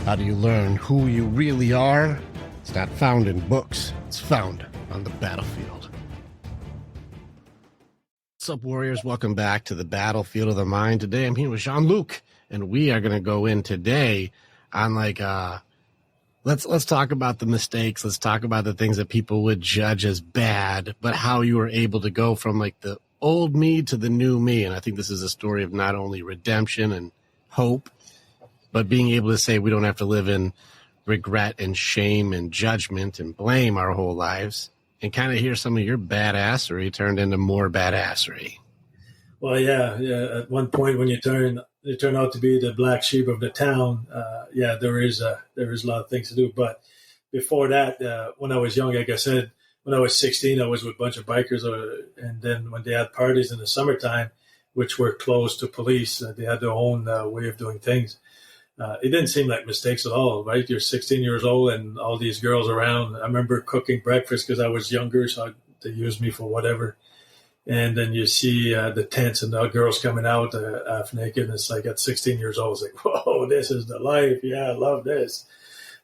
How do you learn who you really are? It's not found in books. It's found on the battlefield. What's up, warriors? Welcome back to the battlefield of the mind. Today I'm here with Jean-Luc, and we are going to go in today on let's talk about the mistakes. Let's talk about the things that people would judge as bad, but how you were able to go from like the old me to the new me. And I think this is a story of not only redemption and hope, but being able to say we don't have to live in regret and shame and judgment and blame our whole lives, and kind of hear some of your badassery turned into more badassery. Well, yeah. At one point when you turn out to be the black sheep of the town, there is a lot of things to do. But before that, when I was young, like I said, when I was 16, I was with a bunch of bikers, and then when they had parties in the summertime, which were closed to police, they had their own way of doing things. It didn't seem like mistakes at all, right? You're 16 years old and all these girls around. I remember cooking breakfast because I was younger, so they used me for whatever. And then you see the tents and the girls coming out half naked. And it's like at 16 years old, it's like, whoa, this is the life. Yeah, I love this.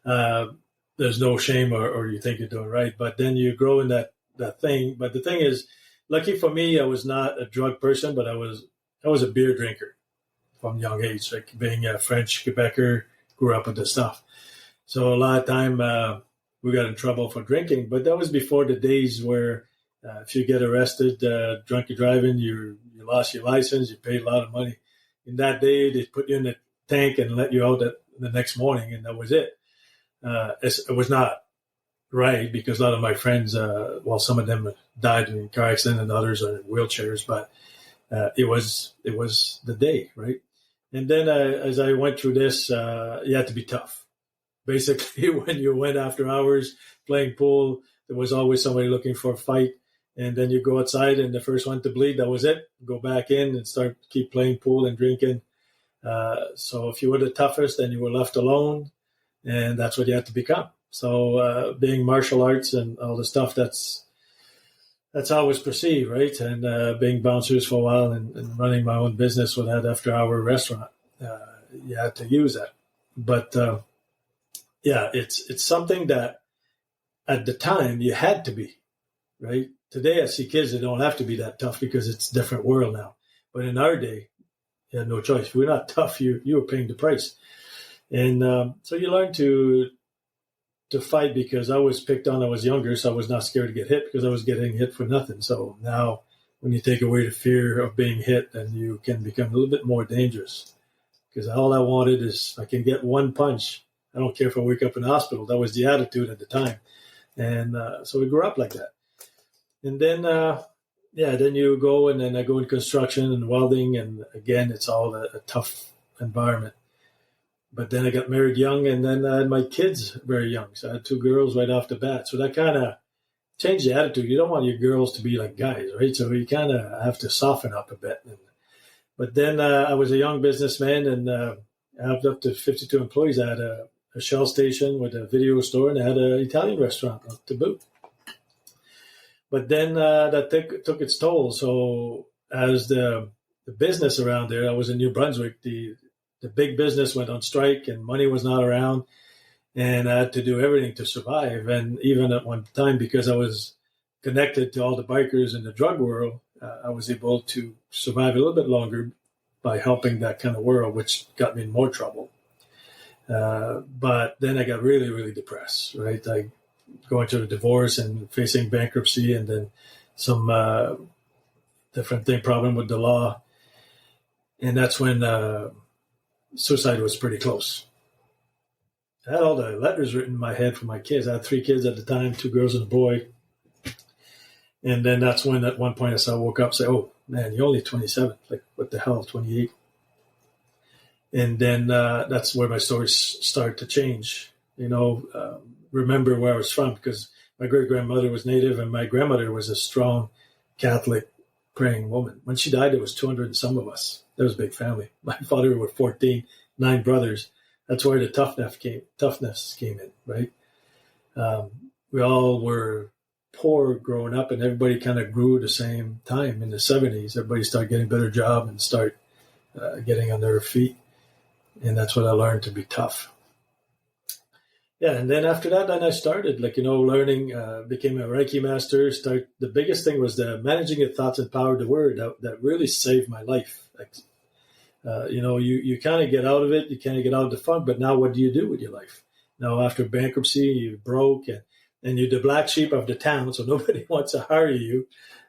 There's no shame or you think you're doing right. But then you grow in that thing. But the thing is, lucky for me, I was not a drug person, but I was a beer drinker from a young age, like being a French Quebecer, grew up with this stuff. So a lot of time we got in trouble for drinking, but that was before the days where if you get arrested drunk driving, you lost your license, you paid a lot of money. In that day, they put you in the tank and let you out the next morning, and that was it. It was not right because a lot of my friends, some of them died in car accident and others are in wheelchairs, but it was the day, right? And then as I went through this, you had to be tough. Basically, when you went after hours playing pool, there was always somebody looking for a fight. And then you go outside and the first one to bleed, that was it. Go back in and keep playing pool and drinking. So if you were the toughest, then you were left alone. And that's what you had to become. So being martial arts and all the stuff, that's how it was perceived, right? And being bouncers for a while and running my own business with that after-hour restaurant, you had to use that. But it's something that at the time you had to be, right? Today I see kids that don't have to be that tough because it's a different world now. But in our day, you had no choice. If we're not tough, you were paying the price. And so you learn to fight because I was picked on. I was younger, so I was not scared to get hit because I was getting hit for nothing. So now when you take away the fear of being hit, then you can become a little bit more dangerous because all I wanted is I can get one punch. I don't care if I wake up in the hospital. That was the attitude at the time. And so we grew up like that. And then, then you go and then I go in construction and welding. And again, it's all a tough environment. But then I got married young, and then I had my kids very young. So I had two girls right off the bat. So that kind of changed the attitude. You don't want your girls to be like guys, right? So you kind of have to soften up a bit. But then I was a young businessman, and I had up to 52 employees. I had a Shell station with a video store, and I had an Italian restaurant to boot. But then that took its toll. So as the business around there, I was in New Brunswick, the big business went on strike and money was not around, and I had to do everything to survive. And even at one time, because I was connected to all the bikers in the drug world, I was able to survive a little bit longer by helping that kind of world, which got me in more trouble. But then I got really, really depressed, right? I going through a divorce and facing bankruptcy and then some different problem with the law. And that's when suicide was pretty close. I had all the letters written in my head for my kids. I had 3 kids at the time, 2 girls and a boy. And then that's when at one point I woke up and said, oh, man, you're only 27. Like, what the hell, 28? And then that's where my stories started to change. Remember where I was from because my great-grandmother was Native and my grandmother was a strong Catholic praying woman. When she died, there was 200 and some of us. That was a big family. My father was 14, 9 brothers. That's where the toughness came in, right? We all were poor growing up, and everybody kind of grew at the same time in the 70s. Everybody started getting a better job and start getting on their feet. And that's what I learned, to be tough. Yeah, and then after that, then I started learning, became a Reiki master. The biggest thing was the managing your thoughts and power to word that really saved my life. You kind of get out of it, you kind of get out of the funk, but now what do you do with your life? Now after bankruptcy, you broke and you're the black sheep of the town, so nobody wants to hire you.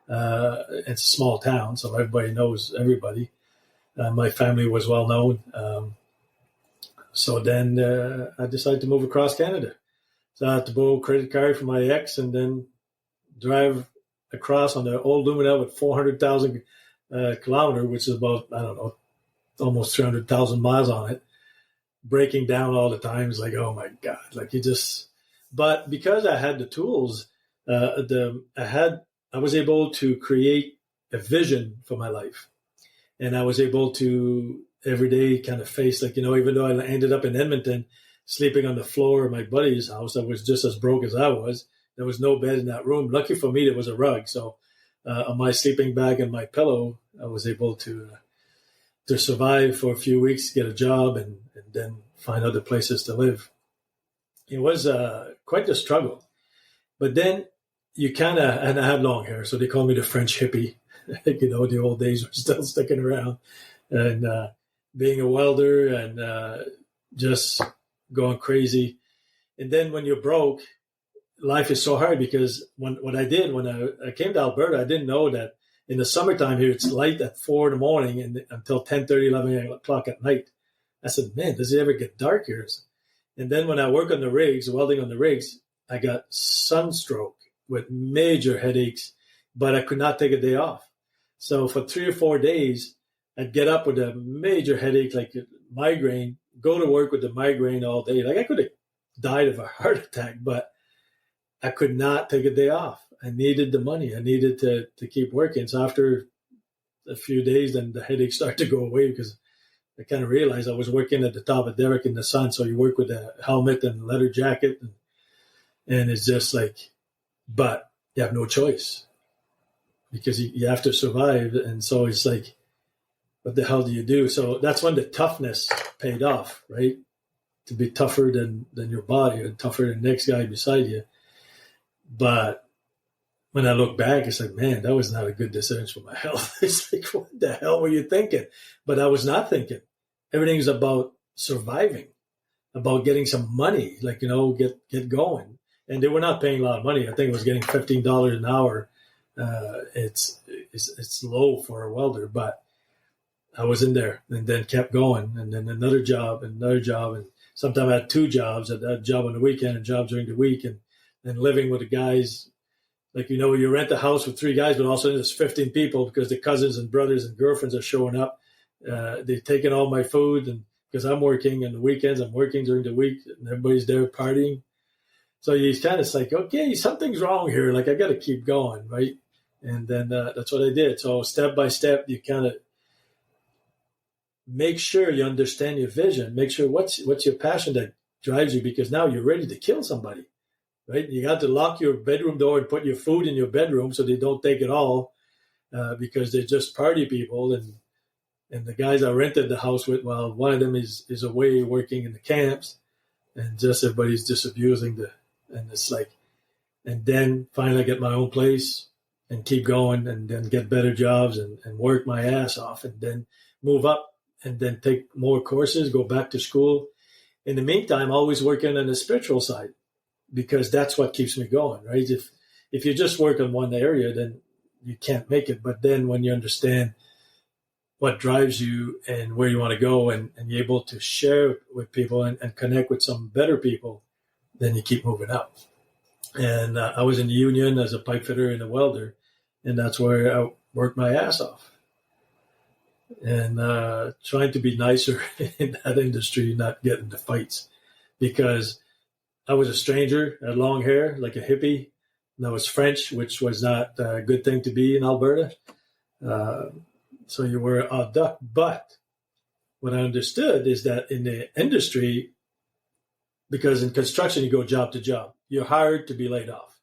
It's a small town, so everybody knows everybody. My family was well known. So then I decided to move across Canada. So I had to borrow a credit card from my ex and then drive across on the old Luminel with 400,000 kilometer, which is about, I don't know, almost 300,000 miles on it, breaking down all the time. It's like, oh my God, but because I had the tools, I was able to create a vision for my life. And I was able to every day kind of face, even though I ended up in Edmonton, sleeping on the floor of my buddy's house, I was just as broke as I was. There was no bed in that room. Lucky for me, there was a rug. So on my sleeping bag and my pillow, I was able to survive for a few weeks, get a job, and then find other places to live. It was quite a struggle. But then and I had long hair, so they call me the French hippie. The old days were still sticking around. And being a welder and just going crazy. And then when you're broke, life is so hard because what I did when I came to Alberta, I didn't know that in the summertime here, it's light at 4 in the morning and until 10:30, 11 o'clock at night. I said, man, does it ever get dark here? And then when I work on the rigs, welding on the rigs, I got sunstroke with major headaches, but I could not take a day off. So for 3 or 4 days, I'd get up with a major headache, like migraine, go to work with the migraine all day. Like I could have died of a heart attack, but I could not take a day off. I needed the money. I needed to keep working. So after a few days, then the headache started to go away because I kind of realized I was working at the top of Derrick in the sun. So you work with a helmet and leather jacket. And it's just but you have no choice because you have to survive. And so it's like, what the hell do you do? So that's when the toughness paid off, right? To be tougher than your body and tougher than the next guy beside you. But when I look back, it's like, man, that was not a good decision for my health. It's like, what the hell were you thinking? But I was not thinking. Everything is about surviving, about getting some money, get going. And they were not paying a lot of money. I think it was getting $15 an hour. It's low for a welder, but I was in there and then kept going and then another job. And sometimes I had 2 jobs. I had a job on the weekend and jobs during the week and living with the guys. You rent a house with 3 guys, but also there's 15 people because the cousins and brothers and girlfriends are showing up. They've taken all my food and because I'm working on the weekends, I'm working during the week and everybody's there partying. So you kind of like, okay, something's wrong here. I got to keep going. Right. And then that's what I did. So step by step, you kind of make sure you understand your vision. Make sure what's your passion that drives you because now you're ready to kill somebody. Right? You got to lock your bedroom door and put your food in your bedroom so they don't take it all because they're just party people. And the guys I rented the house with, well, one of them is away working in the camps and just everybody's just abusing and it's like, and then finally get my own place and keep going and then get better jobs and work my ass off and then move up and then take more courses, go back to school. In the meantime, always working on the spiritual side. Because that's what keeps me going, right? If you just work on one area, then you can't make it. But then when you understand what drives you and where you want to go and you're able to share with people and connect with some better people, then you keep moving up. And I was in the union as a pipe fitter and a welder, and that's where I worked my ass off. And trying to be nicer in that industry, not get into fights. Because I was a stranger, had long hair, like a hippie, and I was French, which was not a good thing to be in Alberta. So you were a duck. But what I understood is that in the industry, because in construction, you go job to job. You're hired to be laid off.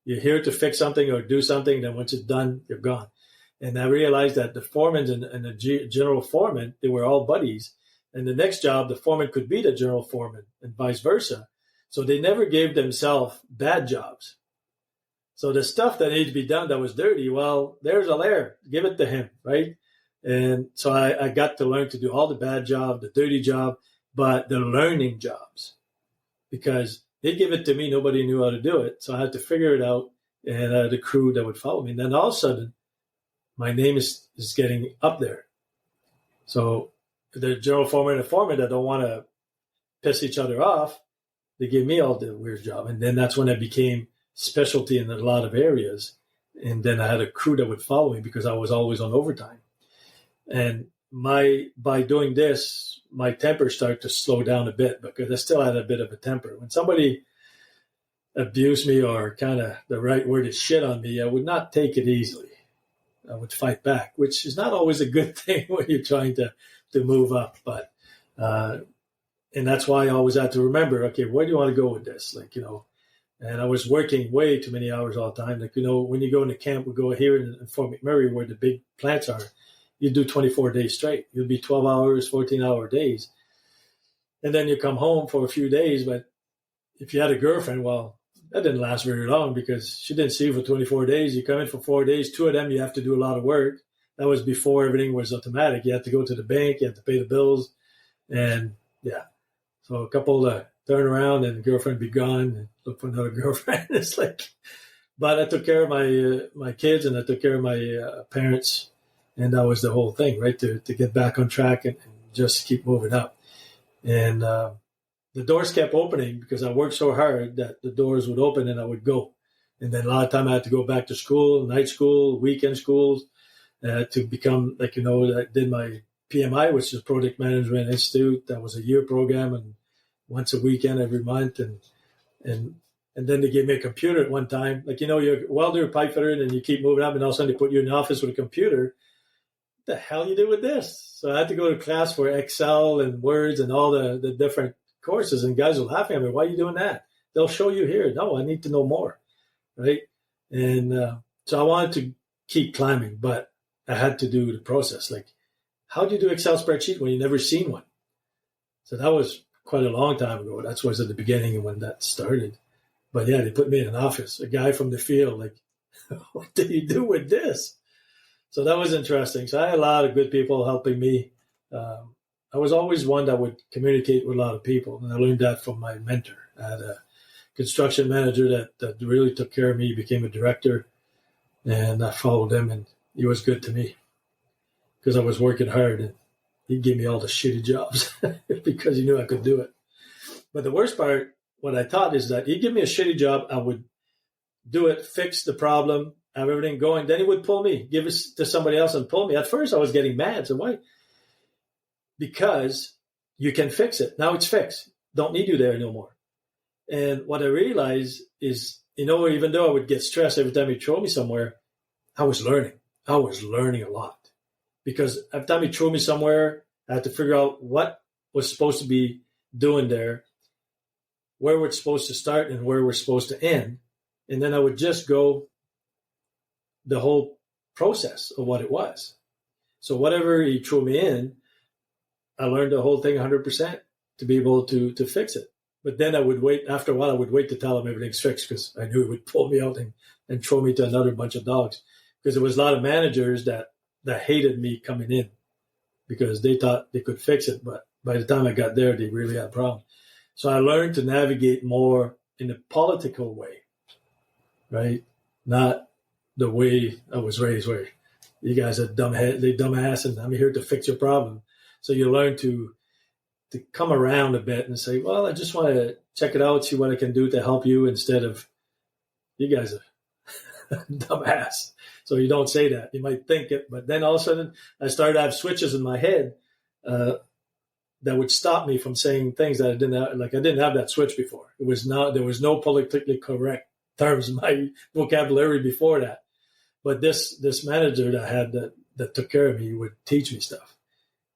You're here to fix something or do something, then once it's done, you're gone. And I realized that the foremen and the general foreman, they were all buddies. And the next job, the foreman could be the general foreman and vice versa. So they never gave themselves bad jobs. So the stuff that needed to be done that was dirty, well, there's Allaire. Give it to him, right? And so I got to learn to do all the bad job, the dirty job, but the learning jobs. Because they give it to me, nobody knew how to do it. So I had to figure it out, and I had a crew that would follow me. And then all of a sudden, my name is getting up there. So the general foreman and the foreman that don't want to piss each other off, they give me all the weird job. And then that's when I became specialty in a lot of areas. And then I had a crew that would follow me because I was always on overtime. And by doing this, my temper started to slow down a bit because I still had a bit of a temper. When somebody abused me or kind of the right word is shit on me, I would not take it easily. I would fight back, which is not always a good thing when you're trying to move up. But and that's why I always had to remember, okay, where do you want to go with this? Like, and I was working way too many hours all the time. Like, when you go into camp, we go here in Fort McMurray where the big plants are, you do 24 days straight. You'll be 12 hours, 14-hour days. And then you come home for a few days. But if you had a girlfriend, well, that didn't last very long because she didn't see you for 24 days. You come in for 4 days. 2 of them, you have to do a lot of work. That was before everything was automatic. You had to go to the bank. You had to pay the bills. And, yeah. So a couple turn around and the girlfriend be gone and look for another girlfriend. It's like, but I took care of my kids and I took care of my parents. And that was the whole thing, right? To get back on track and just keep moving up. And the doors kept opening because I worked so hard that the doors would open and I would go. And then a lot of time I had to go back to school, night school, weekend schools, to become, I did my PMI, which is Project Management Institute. That was a year program and once a weekend every month. And then they gave me a computer at one time. Like, you're a welder, pipe fitter, and you keep moving up and all of a sudden they put you in the office with a computer. What the hell you do with this? So I had to go to class for Excel and Words and all the different courses. And guys were laughing at me. Why are you doing that? They'll show you here. No, I need to know more. Right. And so I wanted to keep climbing, but I had to do the process. Like, how do you do Excel spreadsheet when you've never seen one? So that was quite a long time ago. That was at the beginning when that started. But yeah, they put me in an office, a guy from the field, like, what do you do with this? So that was interesting. So I had a lot of good people helping me. I was always one that would communicate with a lot of people. And I learned that from my mentor. I had a construction manager that really took care of me, became a director. And I followed him, and he was good to me because I was working hard. And he'd give me all the shitty jobs because he knew I could do it. But the worst part, what I thought is that he'd give me a shitty job. I would do it, fix the problem, have everything going. Then he would pull me, give it to somebody else and pull me. At first, I was getting mad. So why? Because you can fix it. Now it's fixed. Don't need you there no more. And what I realized is, even though I would get stressed every time he throw me somewhere, I was learning. I was learning a lot. Because every time he threw me somewhere, I had to figure out what was supposed to be doing there, where we're supposed to start and where we're supposed to end. And then I would just go the whole process of what it was. So whatever he threw me in, I learned the whole thing 100% to be able to fix it. But then I would wait. After a while, I would wait to tell him everything's fixed because I knew he would pull me out and throw me to another bunch of dogs. Because there was a lot of managers that hated me coming in because they thought they could fix it. But by the time I got there, they really had problems. So I learned to navigate more in a political way, right? Not the way I was raised where you guys are dumbass and I'm here to fix your problem. So you learn to come around a bit and say, well, I just want to check it out, see what I can do to help you instead of you guys are dumbass. So you don't say that. You might think it, but then all of a sudden I started to have switches in my head that would stop me from saying things that I didn't have. Like I didn't have that switch before. There was no politically correct terms in my vocabulary before that. But this manager that I had that took care of me would teach me stuff.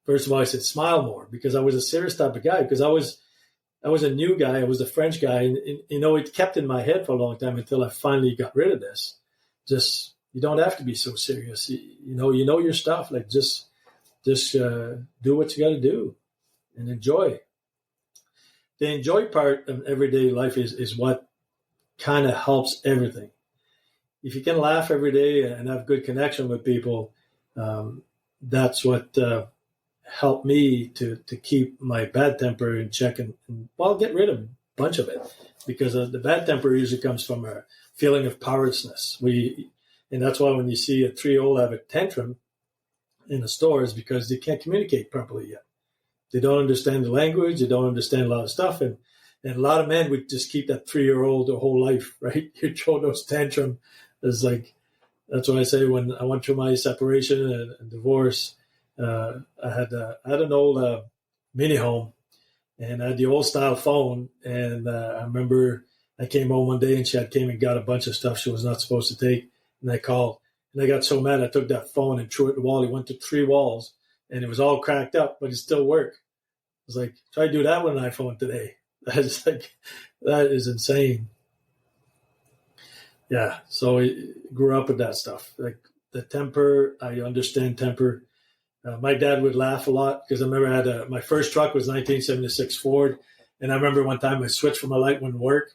First of all, I said, smile more because I was a serious type of guy because I was a new guy. I was a French guy. And it kept in my head for a long time until I finally got rid of this. Just, you don't have to be so serious. You know your stuff. Like just do what you got to do and enjoy. the enjoy part of everyday life is what kind of helps everything. If you can laugh every day and have good connection with people, that's what helped me to keep my bad temper in check and well, get rid of a bunch of it, because the bad temper usually comes from a feeling of powerlessness. And that's why when you see a 3-year-old have a tantrum in the store, is because they can't communicate properly yet. They don't understand the language. They don't understand a lot of stuff. And a lot of men would just keep that 3-year-old their whole life, right? You throw those tantrum. It's like, that's what I say when I went through my separation and divorce. I had an old mini home, and I had the old style phone. And I remember I came home one day and she came and got a bunch of stuff she was not supposed to take. And I called, and I got so mad I took that phone and threw it at the wall. It went to 3 walls, and it was all cracked up, but it still worked. I was like, try to do that with an iPhone today. That's like, that is insane. Yeah, so I grew up with that stuff. Like the temper, I understand temper. My dad would laugh a lot because I remember I had my first truck was 1976 Ford, and I remember one time I switched from my light wouldn't work,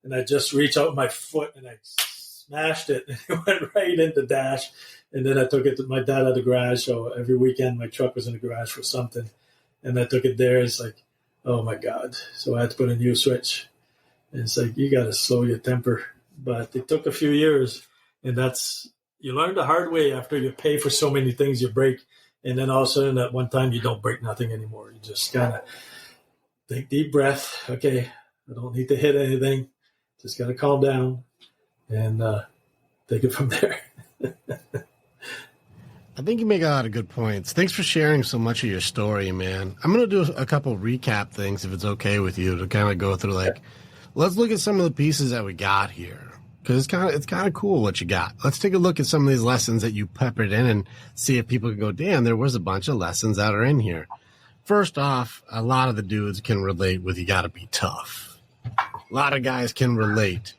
and I just reached out with my foot and I smashed it, and it went right into the dash. And then I took it to my dad at the garage. So every weekend my truck was in the garage for something, and I took it there. It's like, oh my God! So I had to put a new switch, and it's like, you got to slow your temper. But it took a few years, and you learn the hard way after you pay for so many things you break. And then all of a sudden at one time you don't break nothing anymore. You just kind of take deep breath. Okay, I don't need to hit anything. Just got to calm down and take it from there. I think you make a lot of good points. Thanks for sharing so much of your story, man. I'm going to do a couple recap things, if it's okay with you, to kind of go through, like, let's look at some of the pieces that we got here, because it's kind of cool what you got. Let's take a look at some of these lessons that you peppered in and see if people can go, damn, there was a bunch of lessons that are in here. First off, a lot of the dudes can relate with you got to be tough. A lot of guys can relate.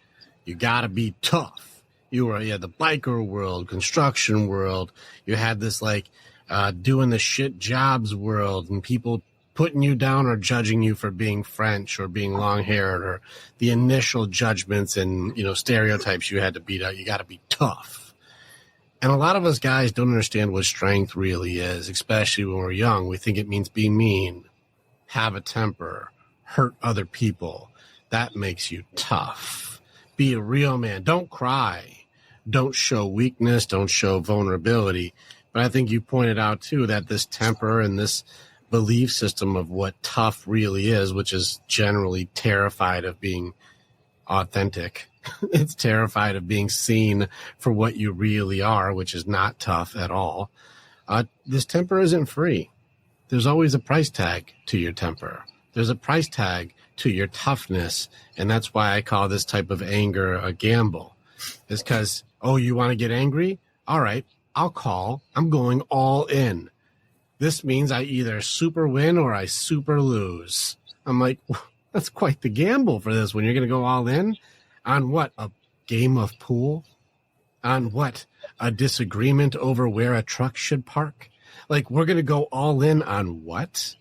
You got to be tough. You had the biker world, construction world. You had this like doing the shit jobs world, and people putting you down or judging you for being French or being long-haired, or the initial judgments and, stereotypes you had to beat out. You got to be tough. And a lot of us guys don't understand what strength really is, especially when we're young. We think it means be mean, have a temper, hurt other people. That makes you tough. Be a real man. Don't cry. Don't show weakness. Don't show vulnerability. But I think you pointed out, too, that this temper and this belief system of what tough really is, which is generally terrified of being authentic. It's terrified of being seen for what you really are, which is not tough at all. This temper isn't free. There's always a price tag to your temper. There's a price tag to your toughness. And that's why I call this type of anger a gamble. It's because, you want to get angry? All right, I'm going all in. This means I either super win or I super lose. I'm like, that's quite the gamble for this when you're going to go all in. On what? A game of pool? On what? A disagreement over where a truck should park? Like, we're going to go all in on what?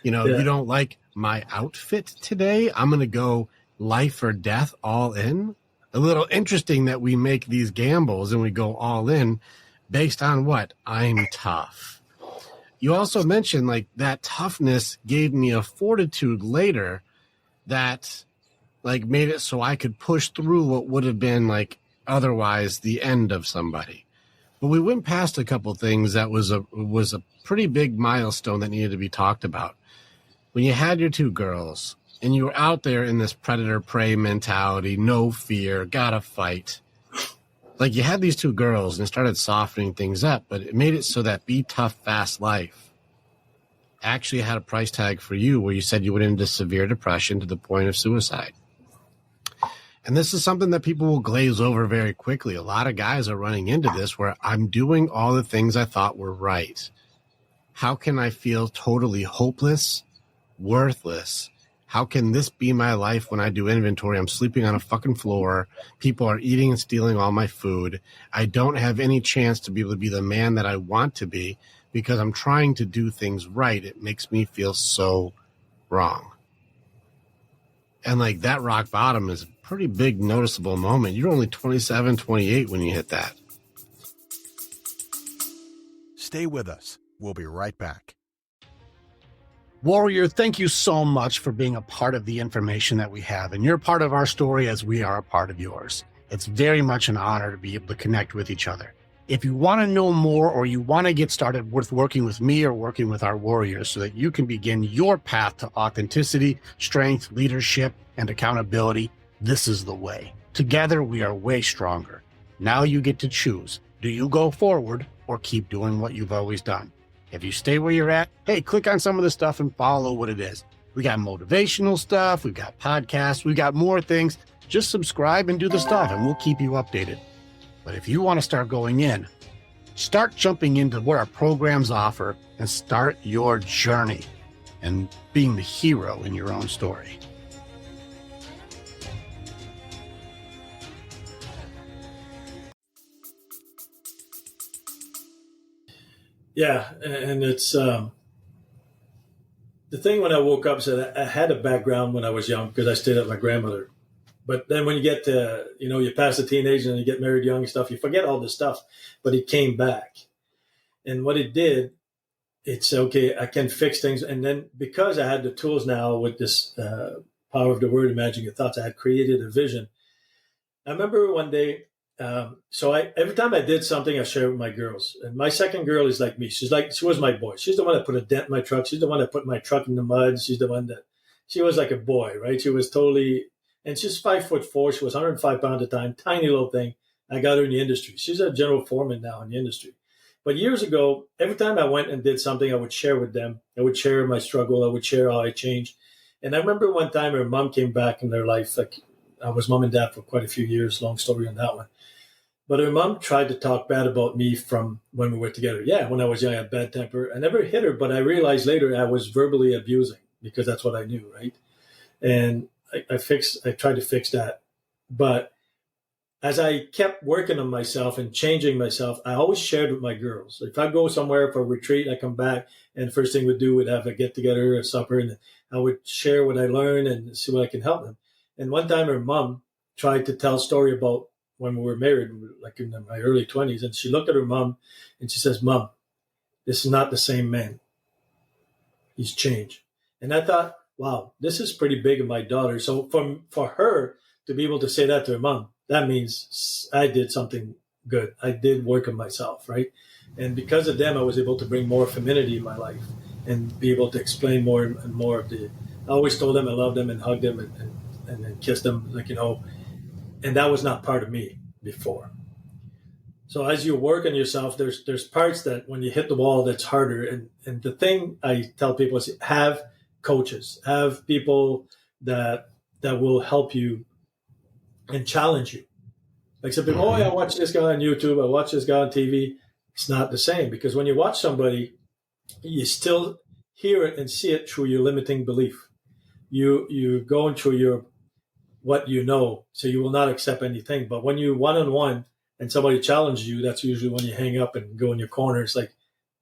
You don't like my outfit today? I'm going to go life or death all in? A little interesting that we make these gambles and we go all in based on what? I'm tough. You also mentioned like that toughness gave me a fortitude later that like made it so I could push through what would have been like otherwise the end of somebody. But we went past a couple things that was a pretty big milestone that needed to be talked about. When you had your 2 girls and you were out there in this predator-prey mentality, no fear, gotta fight. Like, you had these 2 girls and it started softening things up, but it made it so that be tough, fast life actually had a price tag for you where you said you went into severe depression to the point of suicide. And this is something that people will glaze over very quickly. A lot of guys are running into this where I'm doing all the things I thought were right. How can I feel totally hopeless, worthless? How can this be my life when I do inventory? I'm sleeping on a fucking floor. People are eating and stealing all my food. I don't have any chance to be able to be the man that I want to be because I'm trying to do things right. It makes me feel so wrong. And like that rock bottom is a pretty big noticeable moment. You're only 27, 28 when you hit that. Stay with us. We'll be right back. Warrior, thank you so much for being a part of the information that we have. And you're part of our story as we are a part of yours. It's very much an honor to be able to connect with each other. If you want to know more or you want to get started with working with me or working with our warriors so that you can begin your path to authenticity, strength, leadership, and accountability, this is the way. Together, we are way stronger. Now you get to choose. Do you go forward or keep doing what you've always done? If you stay where you're at, hey, click on some of the stuff and follow what it is. We got motivational stuff. We've got podcasts. We've got more things. Just subscribe and do the stuff and we'll keep you updated. But if you want to start going in, start jumping into what our programs offer and start your journey and being the hero in your own story. Yeah, and it's the thing when I woke up said I had a background when I was young because I stayed at my grandmother. But then when you get to, you pass the teenage and you get married young and stuff, you forget all this stuff. But it came back. And what it did, it's okay, I can fix things. And then because I had the tools now with this power of the word, imagine your thoughts, I had created a vision. I remember one day, every time I did something, I shared with my girls. And my second girl is like me. She was my boy. She's the one that put a dent in my truck. She's the one that put my truck in the mud. She's the one she was like a boy, right? She was totally, and she's 5'4". She was 105 pounds at the time, tiny little thing. I got her in the industry. She's a general foreman now in the industry. But years ago, every time I went and did something, I would share with them. I would share my struggle. I would share how I changed. And I remember one time her mom came back in their life. Like I was mom and dad for quite a few years. Long story on that one. But her mom tried to talk bad about me from when we were together. Yeah, when I was young, I had bad temper. I never hit her, but I realized later I was verbally abusing because that's what I knew, right? And I tried to fix that. But as I kept working on myself and changing myself, I always shared with my girls. If I go somewhere for a retreat, I come back and the first thing we'd do, we'd have a get together, a supper, and I would share what I learned and see what I can help them. And one time her mom tried to tell a story about when we were married, like in my early 20s. And she looked at her mom and she says, "Mom, this is not the same man. He's changed." And I thought, wow, this is pretty big of my daughter. So for her to be able to say that to her mom, that means I did something good. I did work on myself, right? And because of them, I was able to bring more femininity in my life and be able to explain more and more of I always told them I loved them and hugged them and kissed them, and that was not part of me before. So as you work on yourself, there's parts that when you hit the wall, that's harder. And the thing I tell people is have coaches, have people that will help you and challenge you. Like some people, I watch this guy on YouTube, I watch this guy on TV. It's not the same because when you watch somebody, you still hear it and see it through your limiting belief. You're going through what you know, so you will not accept anything. But when you one-on-one and somebody challenges you, that's usually when you hang up and go in your corner. It's like,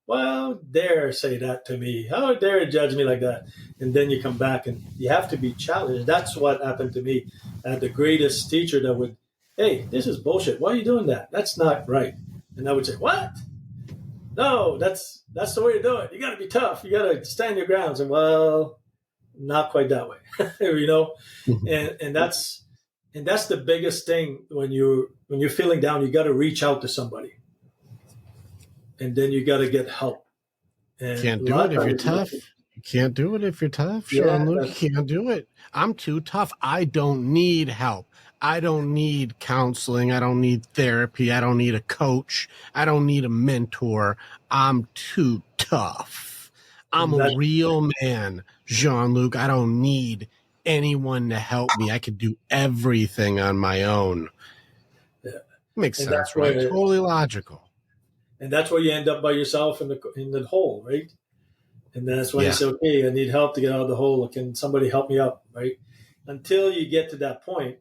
well, dare say that to me. How dare judge me like that? And then you come back and you have to be challenged. That's what happened to me. I had the greatest teacher that would, "Hey, this is bullshit. Why are you doing that? That's not right." And I would say, "What? No, that's the way to do it. You got to be tough. You got to stand your grounds." And well, not quite that way, And that's the biggest thing when you're feeling down. You got to reach out to somebody. And then you got to get help. And can't do it if you're tough. You can't do it if you're tough, Jean-Luc. You can't do it. I'm too tough. I don't need help. I don't need counseling. I don't need therapy. I don't need a coach. I don't need a mentor. I'm too tough. I'm a real man, Jean-Luc. I don't need anyone to help me. I could do everything on my own. Yeah. Makes sense, right? Totally logical. And that's where you end up by yourself in the hole, right? And that's when you say, okay, I need help to get out of the hole. Can somebody help me up, right? Until you get to that point,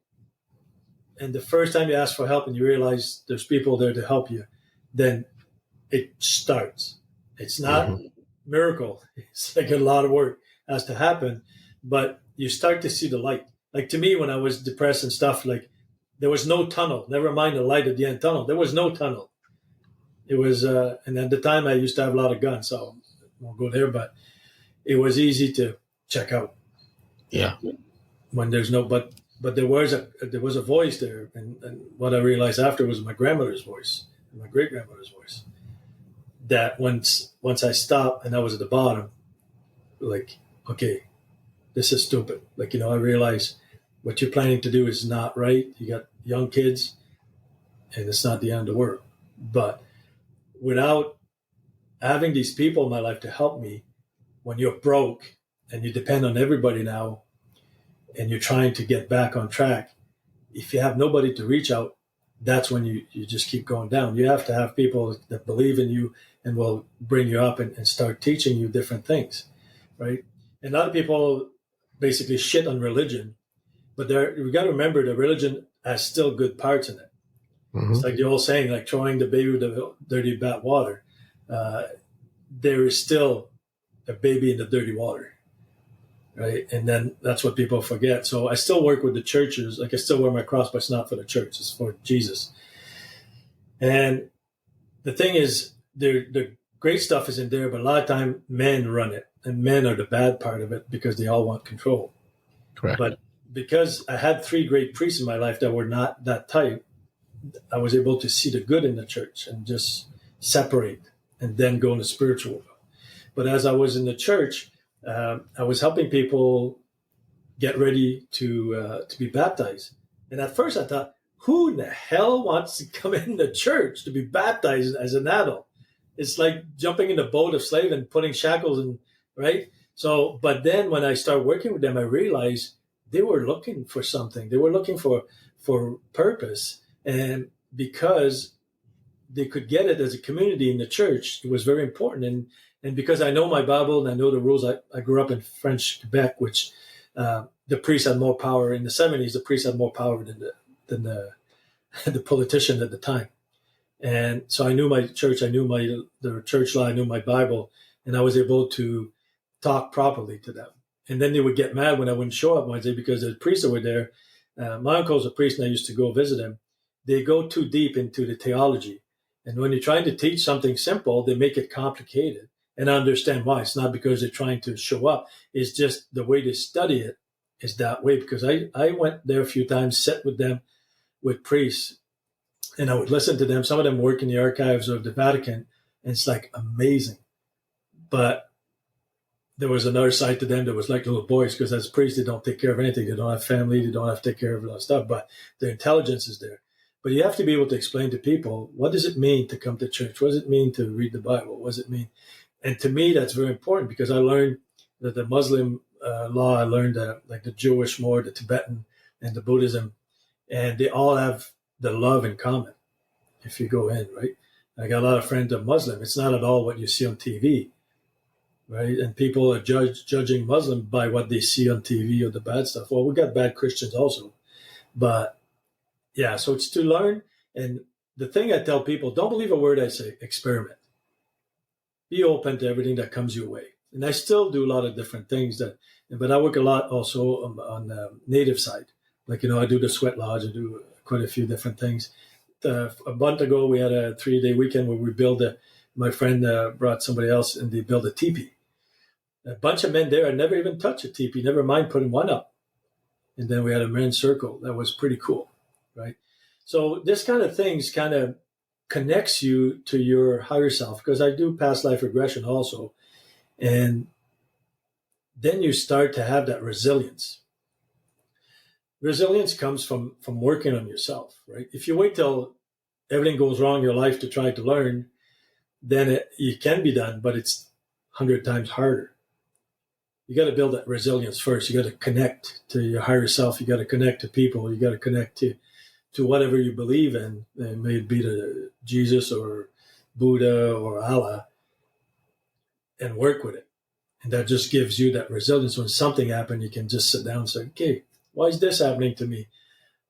and the first time you ask for help and you realize there's people there to help you, then it starts. It's not miracle. It's like a lot of work has to happen, but you start to see the light. Like to me, when I was depressed and stuff, like there was no tunnel, never mind the light at the end tunnel. There was no tunnel. It was, and at the time I used to have a lot of guns, so I won't go there, but it was easy to check out. Yeah. When there's no, but there was a voice there. And what I realized after was my grandmother's voice, my great grandmother's voice, that once I stopped and I was at the bottom, like, okay, this is stupid. Like, I realize what you're planning to do is not right. You got young kids and it's not the end of the world. But without having these people in my life to help me, when you're broke and you depend on everybody now and you're trying to get back on track, if you have nobody to reach out, that's when you just keep going down. You have to have people that believe in you and will bring you up and start teaching you different things, right? And a lot of people basically shit on religion, but we got to remember that religion has still good parts in it. Mm-hmm. It's like the old saying, like throwing the baby with the dirty bath water. There is still a baby in the dirty water, right? And then that's what people forget. So I still work with the churches. Like I still wear my cross, but it's not for the church. It's for Jesus. And the thing is, the great stuff is in there, but a lot of time men run it, and men are the bad part of it because they all want control. Correct. But because I had 3 great priests in my life that were not that type, I was able to see the good in the church and just separate and then go in the spiritual world. But as I was in the church, I was helping people get ready to be baptized. And at first I thought, who in the hell wants to come in the church to be baptized as an adult? It's like jumping in the boat of slave and putting shackles in, right? So, but then when I started working with them, I realized they were looking for something. They were looking for purpose. And because they could get it as a community in the church, it was very important. And because I know my Bible and I know the rules, I grew up in French Quebec, which the priest had more power. In the 70s, the priest had more power than the politician at the time. And so I knew my church, I knew the church law, I knew my Bible, and I was able to talk properly to them. And then they would get mad when I wouldn't show up Wednesday because the priests that were there, my uncle's a priest and I used to go visit him. They go too deep into the theology. And when you're trying to teach something simple, they make it complicated. And I understand why. It's not because they're trying to show up. It's just the way they study it is that way. Because I went there a few times, sat with them, with priests, and I would listen to them. Some of them work in the archives of the Vatican, and it's like amazing. But there was another side to them that was like little boys, because as priests, they don't take care of anything. They don't have family. They don't have to take care of a lot of stuff, but their intelligence is there. But you have to be able to explain to people, what does it mean to come to church? What does it mean to read the Bible? What does it mean? And to me, that's very important, because I learned that the Muslim law, I learned like the Jewish more, the Tibetan, and the Buddhism, and they all have the love in common if you go in, right? I got a lot of friends that are Muslim. It's not at all what you see on TV, right? And people are judging Muslim by what they see on TV or the bad stuff. Well, we got bad Christians also. But yeah, so it's to learn. And the thing I tell people, don't believe a word I say, experiment. Be open to everything that comes your way. And I still do a lot of different things but I work a lot also on the native side. Like, I do the sweat lodge, I do quite a few different things. A month ago, we had a 3-day weekend where we my friend brought somebody else and they built a teepee. A bunch of men there had never even touched a teepee, never mind putting one up. And then we had a men's circle. That was pretty cool, right? So this kind of things kind of connects you to your higher self, because I do past life regression also. And then you start to have that resilience. Resilience comes from working on yourself, right? If you wait till everything goes wrong in your life to try to learn, then it can be done, but it's 100 times harder. You got to build that resilience first. You got to connect to your higher self. You got to connect to people. You got to connect to whatever you believe in. It may be to Jesus or Buddha or Allah, and work with it. And that just gives you that resilience. When something happens, you can just sit down and say, okay, why is this happening to me?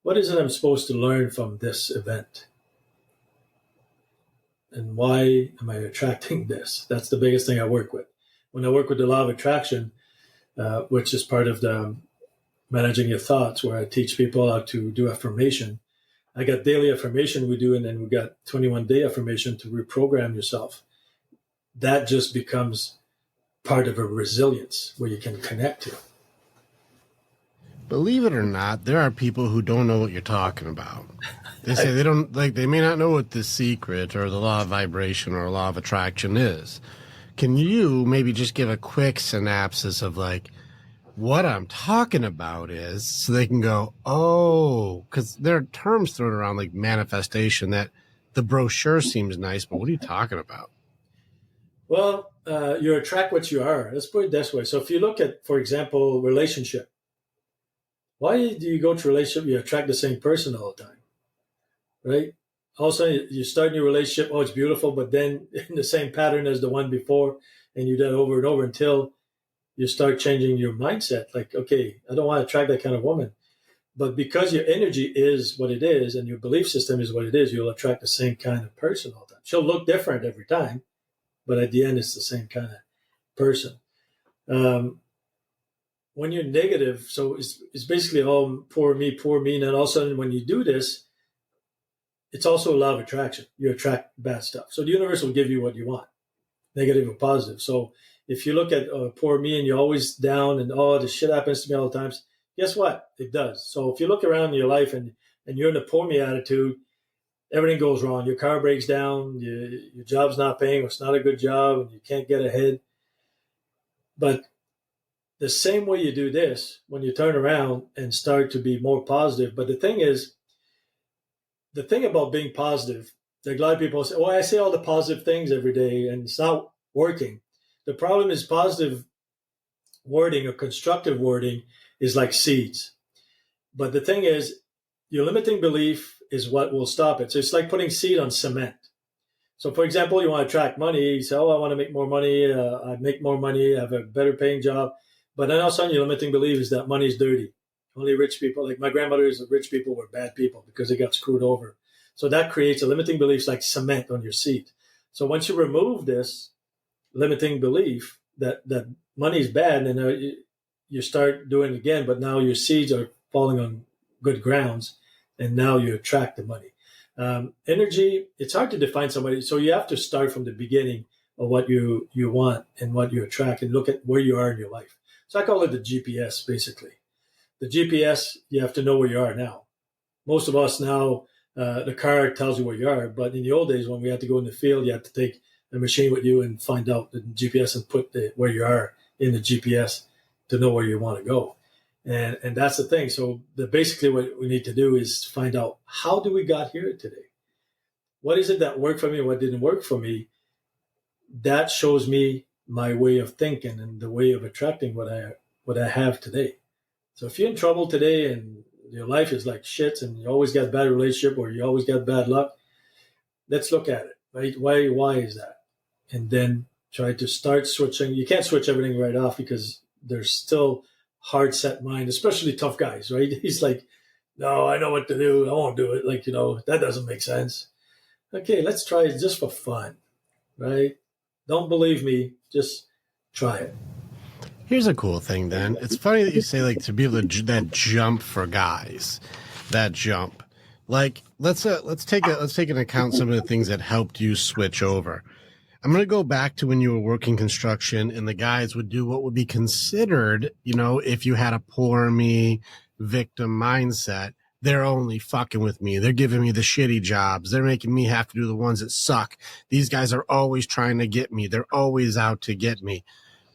What is it I'm supposed to learn from this event? And why am I attracting this? That's the biggest thing I work with. When I work with the law of attraction, which is part of managing your thoughts, where I teach people how to do affirmation. I got daily affirmation we do, and then we got 21-day affirmation to reprogram yourself. That just becomes part of a resilience where you can connect to. Believe it or not, there are people who don't know what you're talking about. They say they don't, like, they may not know what the secret or the law of vibration or law of attraction is. Can you maybe just give a quick synopsis of like what I'm talking about is, so they can go, oh, because there are terms thrown around like manifestation that the brochure seems nice, but what are you talking about? Well, you attract what you are. Let's put it this way. So if you look at, for example, relationship, why do you go to a relationship? You attract the same person all the time, right? Also, you start a new relationship. Oh, it's beautiful, but then in the same pattern as the one before, and you do that over and over until you start changing your mindset. Like, okay, I don't want to attract that kind of woman. But because your energy is what it is and your belief system is what it is, you'll attract the same kind of person all the time. She'll look different every time, but at the end, it's the same kind of person. When you're negative, so it's basically all poor me, and then all of a sudden when you do this, it's also a law of attraction. You attract bad stuff. So the universe will give you what you want, negative or positive. So if you look at poor me and you're always down and, oh, this shit happens to me all the times, guess what? It does. So if you look around in your life and you're in a poor me attitude, everything goes wrong. Your car breaks down, your job's not paying, or it's not a good job, and you can't get ahead. But the same way you do this, when you turn around and start to be more positive. But the thing about being positive, like a lot of people say, oh, I say all the positive things every day and it's not working. The problem is positive wording or constructive wording is like seeds. But the thing is, your limiting belief is what will stop it. So it's like putting seed on cement. So for example, you want to attract money. You say, oh, I want to make more money. I make more money. I have a better paying job. But then all of a sudden your limiting belief is that money is dirty. Only rich people, like my grandmother's rich people were bad people because they got screwed over. So that creates a limiting belief like cement on your seat. So once you remove this limiting belief that money is bad, and you start doing it again, but now your seeds are falling on good grounds, and now you attract the money. Energy, it's hard to define somebody. So you have to start from the beginning of what you want and what you attract and look at where you are in your life. So I call it the GPS, basically. The GPS, you have to know where you are now. Most of us now, the car tells you where you are, but in the old days when we had to go in the field, you had to take a machine with you and find out the GPS and put where you are in the GPS to know where you want to go. And that's the thing. So basically what we need to do is find out, how do we got here today? What is it that worked for me and what didn't work for me? That shows me my way of thinking and the way of attracting what I have today. So if you're in trouble today and your life is like shit and you always got a bad relationship or you always got bad luck, let's look at it, right? Why is that? And then try to start switching. You can't switch everything right off because there's still hard set mind, especially tough guys, right? He's like, no, I know what to do. I won't do it. Like, that doesn't make sense. Okay, let's try it just for fun, right? Don't believe me. Just try it. Here's a cool thing, then. It's funny that you say, like, to be able to that jump for guys, that jump. Like, let's take into account some of the things that helped you switch over. I'm going to go back to when you were working construction and the guys would do what would be considered, if you had a poor me victim mindset, they're only fucking with me. They're giving me the shitty jobs. They're making me have to do the ones that suck. These guys are always trying to get me. They're always out to get me.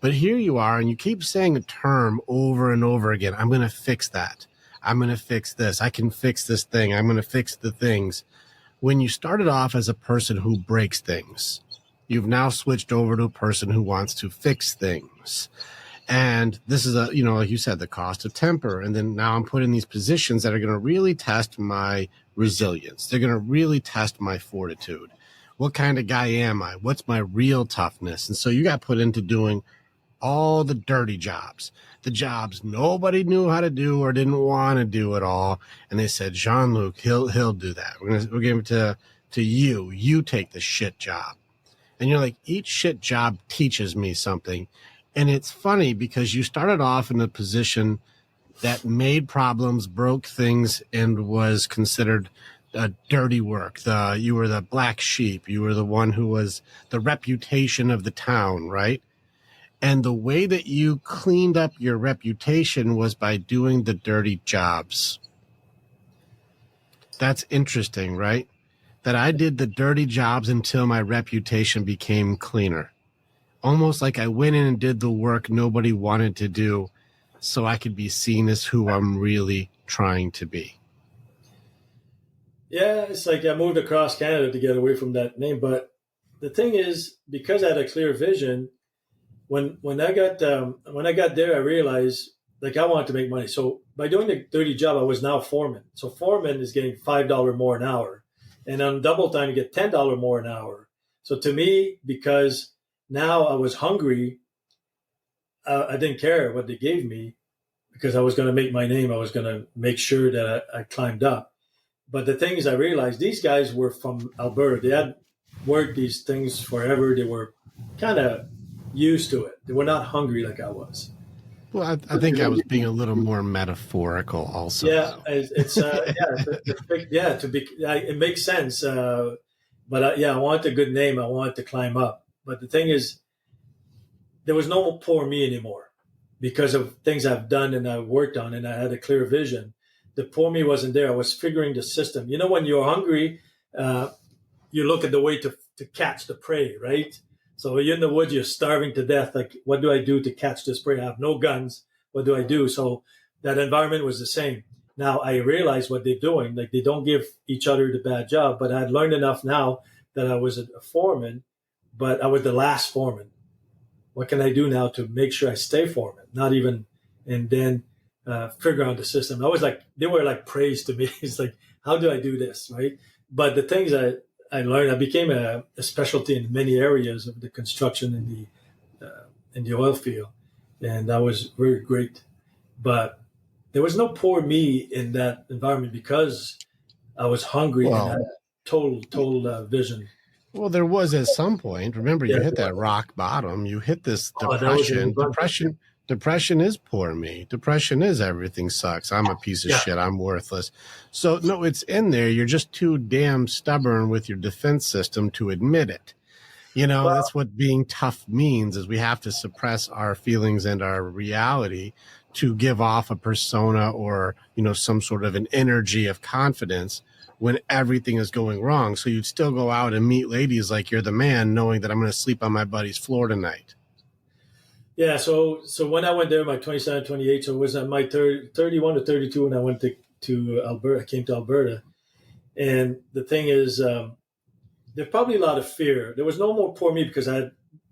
But here you are, and you keep saying a term over and over again. I'm going to fix that. I'm going to fix this. I can fix this thing. I'm going to fix the things. When you started off as a person who breaks things, you've now switched over to a person who wants to fix things. And this is like you said, the cost of temper. And then now I'm put in these positions that are going to really test my resilience. They're going to really test my fortitude. What kind of guy am I? What's my real toughness? And so you got put into doing all the dirty jobs, the jobs nobody knew how to do or didn't want to do at all. And they said, Jean-Luc, he'll do that. We'll give it to you. You take the shit job. And you're like, each shit job teaches me something. And it's funny because you started off in a position that made problems, broke things, and was considered dirty work. You were the black sheep. You were the one who was the reputation of the town, right? And the way that you cleaned up your reputation was by doing the dirty jobs. That's interesting, right? That I did the dirty jobs until my reputation became cleaner. Almost like I went in and did the work nobody wanted to do so I could be seen as who I'm really trying to be. Yeah, it's like I moved across Canada to get away from that name. But the thing is, because I had a clear vision, when I got there, I realized like I wanted to make money. So by doing the dirty job, I was now foreman. So foreman is getting $5 more an hour, and on double time you get $10 more an hour. So to me, because now I was hungry, I didn't care what they gave me because I was going to make my name. I was going to make sure that I climbed up. But the thing is, I realized these guys were from Alberta. They had worked these things forever. They were kind of used to it. They were not hungry like I was. Well, I think I was being a little more metaphorical also. Yeah, it makes sense. But I want a good name. I want to climb up. But the thing is, there was no poor me anymore because of things I've done and I've worked on, and I had a clear vision. The poor me wasn't there. I was figuring the system. You know, when you're hungry, you look at the way to catch the prey, right? So you're in the woods, you're starving to death. Like, what do I do to catch this prey? I have no guns. What do I do? So that environment was the same. Now I realize what they're doing. Like, they don't give each other the bad job, but I'd learned enough now that I was a foreman, but I was the last foreman. What can I do now to make sure I stay foreman? Not even, and then figure out the system. I was like, they were like praise to me. It's like, how do I do this, right? But the things I learned, I became a specialty in many areas of the construction in the oil field, and that was very great. But there was no poor me in that environment because I was hungry and had total vision. Well, there was at some point. Remember, you hit that rock bottom. You hit this depression. Depression is poor me. Depression is everything sucks. I'm a piece of shit. I'm worthless. So, no, it's in there. You're just too damn stubborn with your defense system to admit it. You know, that's what being tough means, is we have to suppress our feelings and our reality to give off a persona or, you know, some sort of an energy of confidence when everything is going wrong. So you'd still go out and meet ladies like you're the man, knowing that I'm going to sleep on my buddy's floor tonight. Yeah, so when I went there, my 27, 28, so it was at my 31 to 32 when I went to Alberta, I came to Alberta. And the thing is, there's probably a lot of fear. There was no more poor me because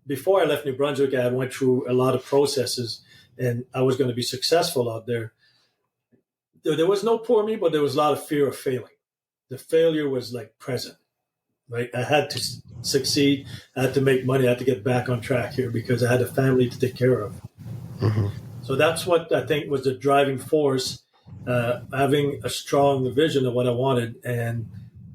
before I left New Brunswick, I had went through a lot of processes and I was going to be successful out there. There was no poor me, but there was a lot of fear of failing. The failure was like present. Right, I had to succeed. I had to make money. I had to get back on track here because I had a family to take care of. Mm-hmm. So that's what I think was the driving force, having a strong vision of what I wanted, and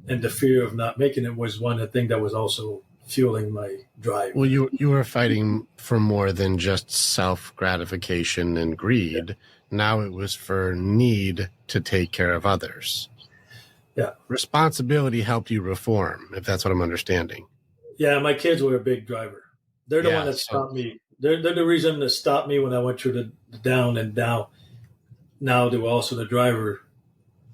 the fear of not making it was one of the things that was also fueling my drive. Well, you were fighting for more than just self-gratification and greed. Yeah. Now it was for need to take care of others. Yeah. Responsibility helped you reform, if that's what I'm understanding. Yeah, my kids were a big driver. They're the one that stopped me. They're the reason that stopped me when I went through the down, and now they were also the driver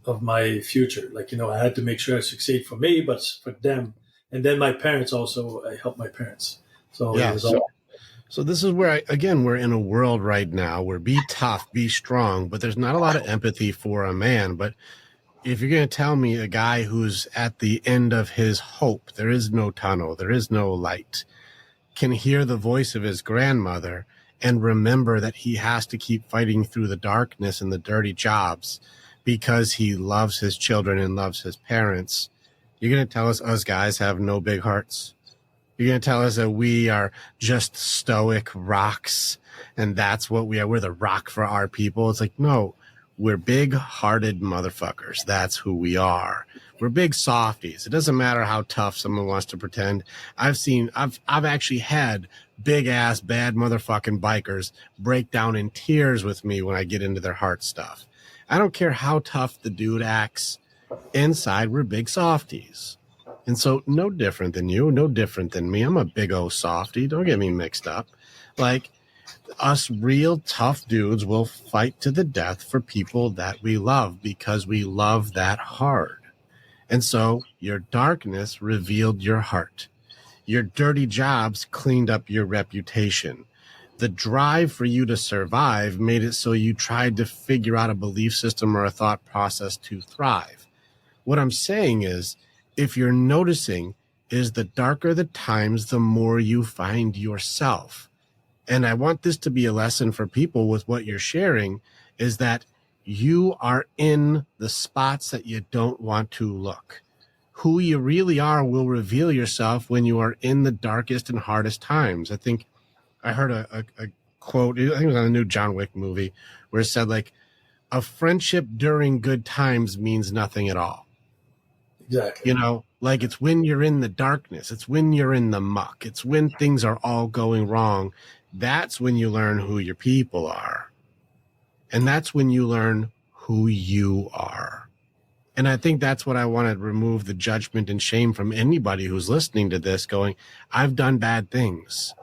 of my future. Like, you know, I had to make sure I succeed for me, but for them. And then my parents also, I helped my parents. So it was all. So this is where, we're in a world right now where be tough, be strong, but there's not a lot of empathy for a man. But if you're going to tell me a guy who's at the end of his hope, there is no tunnel, there is no light, can hear the voice of his grandmother and remember that he has to keep fighting through the darkness and the dirty jobs because he loves his children and loves his parents, you're going to tell us guys have no big hearts? You're going to tell us that we are just stoic rocks and that's what we are? We're the rock for our people? It's like, no. we're big-hearted motherfuckers. That's who we are. We're big softies. It doesn't matter how tough someone wants to pretend. I've actually had big-ass, bad motherfucking bikers break down in tears with me when I get into their heart stuff. I don't care how tough the dude acts. Inside, we're big softies. And so no different than you, no different than me. I'm a big old softie. Don't get me mixed up. Like, us real tough dudes will fight to the death for people that we love because we love that hard. And so your darkness revealed your heart. Your dirty jobs cleaned up your reputation. The drive for you to survive made it so you tried to figure out a belief system or a thought process to thrive. What I'm saying is, if you're noticing, is the darker the times, the more you find yourself. And I want this to be a lesson for people with what you're sharing, is that you are in the spots that you don't want to look. Who you really are will reveal yourself when you are in the darkest and hardest times. I think I heard a quote, I think it was on a new John Wick movie, where it said, like, a friendship during good times means nothing at all. Exactly. You know, like, it's when you're in the darkness, it's when you're in the muck, it's when things are all going wrong. That's when you learn who your people are. And that's when you learn who you are. And I think that's what I want to remove, the judgment and shame from anybody who's listening to this, going, I've done bad things.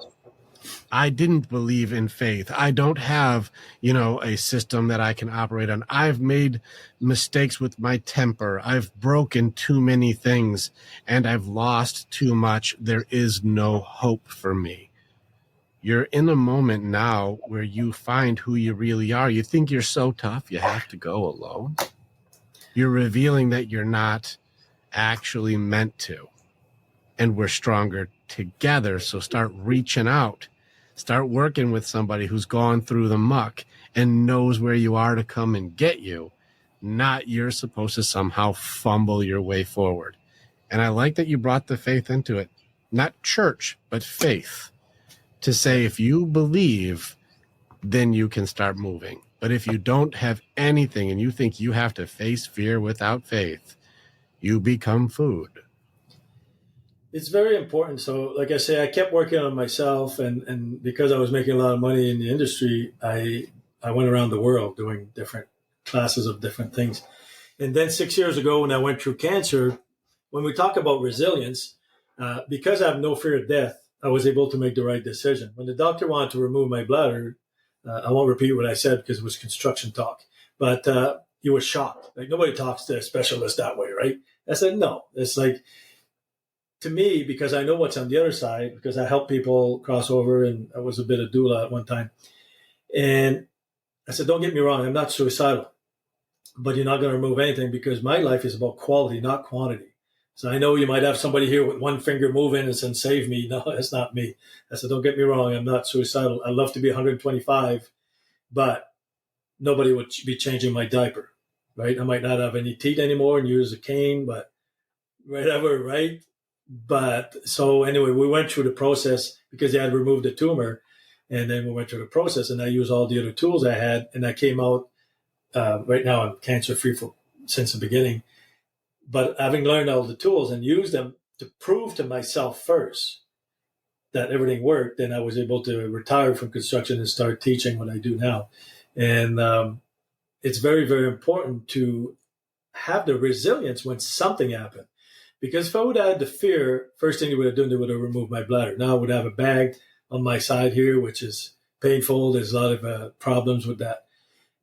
I didn't believe in faith. I don't have, a system that I can operate on. I've made mistakes with my temper. I've broken too many things and I've lost too much. There is no hope for me. You're in a moment now where you find who you really are. You think you're so tough, you have to go alone. You're revealing that you're not actually meant to. And we're stronger together. So start reaching out. Start working with somebody who's gone through the muck and knows where you are to come and get you. Not you're supposed to somehow fumble your way forward. And I like that you brought the faith into it. Not church, but faith. To say, if you believe, then you can start moving. But if you don't have anything and you think you have to face fear without faith, you become food. It's very important. So, like I say, I kept working on myself, and because I was making a lot of money in the industry, I went around the world doing different classes of different things. And then 6 years ago, when I went through cancer, when we talk about resilience, because I have no fear of death, I was able to make the right decision. When the doctor wanted to remove my bladder, I won't repeat what I said because it was construction talk, but he was shocked. Like, nobody talks to a specialist that way, right? I said, no. It's like, to me, because I know what's on the other side, because I help people cross over, and I was a bit of doula at one time. And I said, don't get me wrong, I'm not suicidal, but you're not going to remove anything, because my life is about quality, not quantity. So I know you might have somebody here with one finger moving and saying, save me. No, that's not me. I said, don't get me wrong, I'm not suicidal. I'd love to be 125, but nobody would be changing my diaper, right? I might not have any teeth anymore and use a cane, but whatever, right? But so anyway, we went through the process because they had removed the tumor, and then we went through the process, and I used all the other tools I had, and I came out, right now I'm cancer-free since the beginning. But having learned all the tools and used them to prove to myself first that everything worked, then I was able to retire from construction and start teaching what I do now. And it's very, very important to have the resilience when something happened. Because if I would have had the fear, first thing they would have done, they would have removed my bladder. Now I would have a bag on my side here, which is painful. There's a lot of problems with that.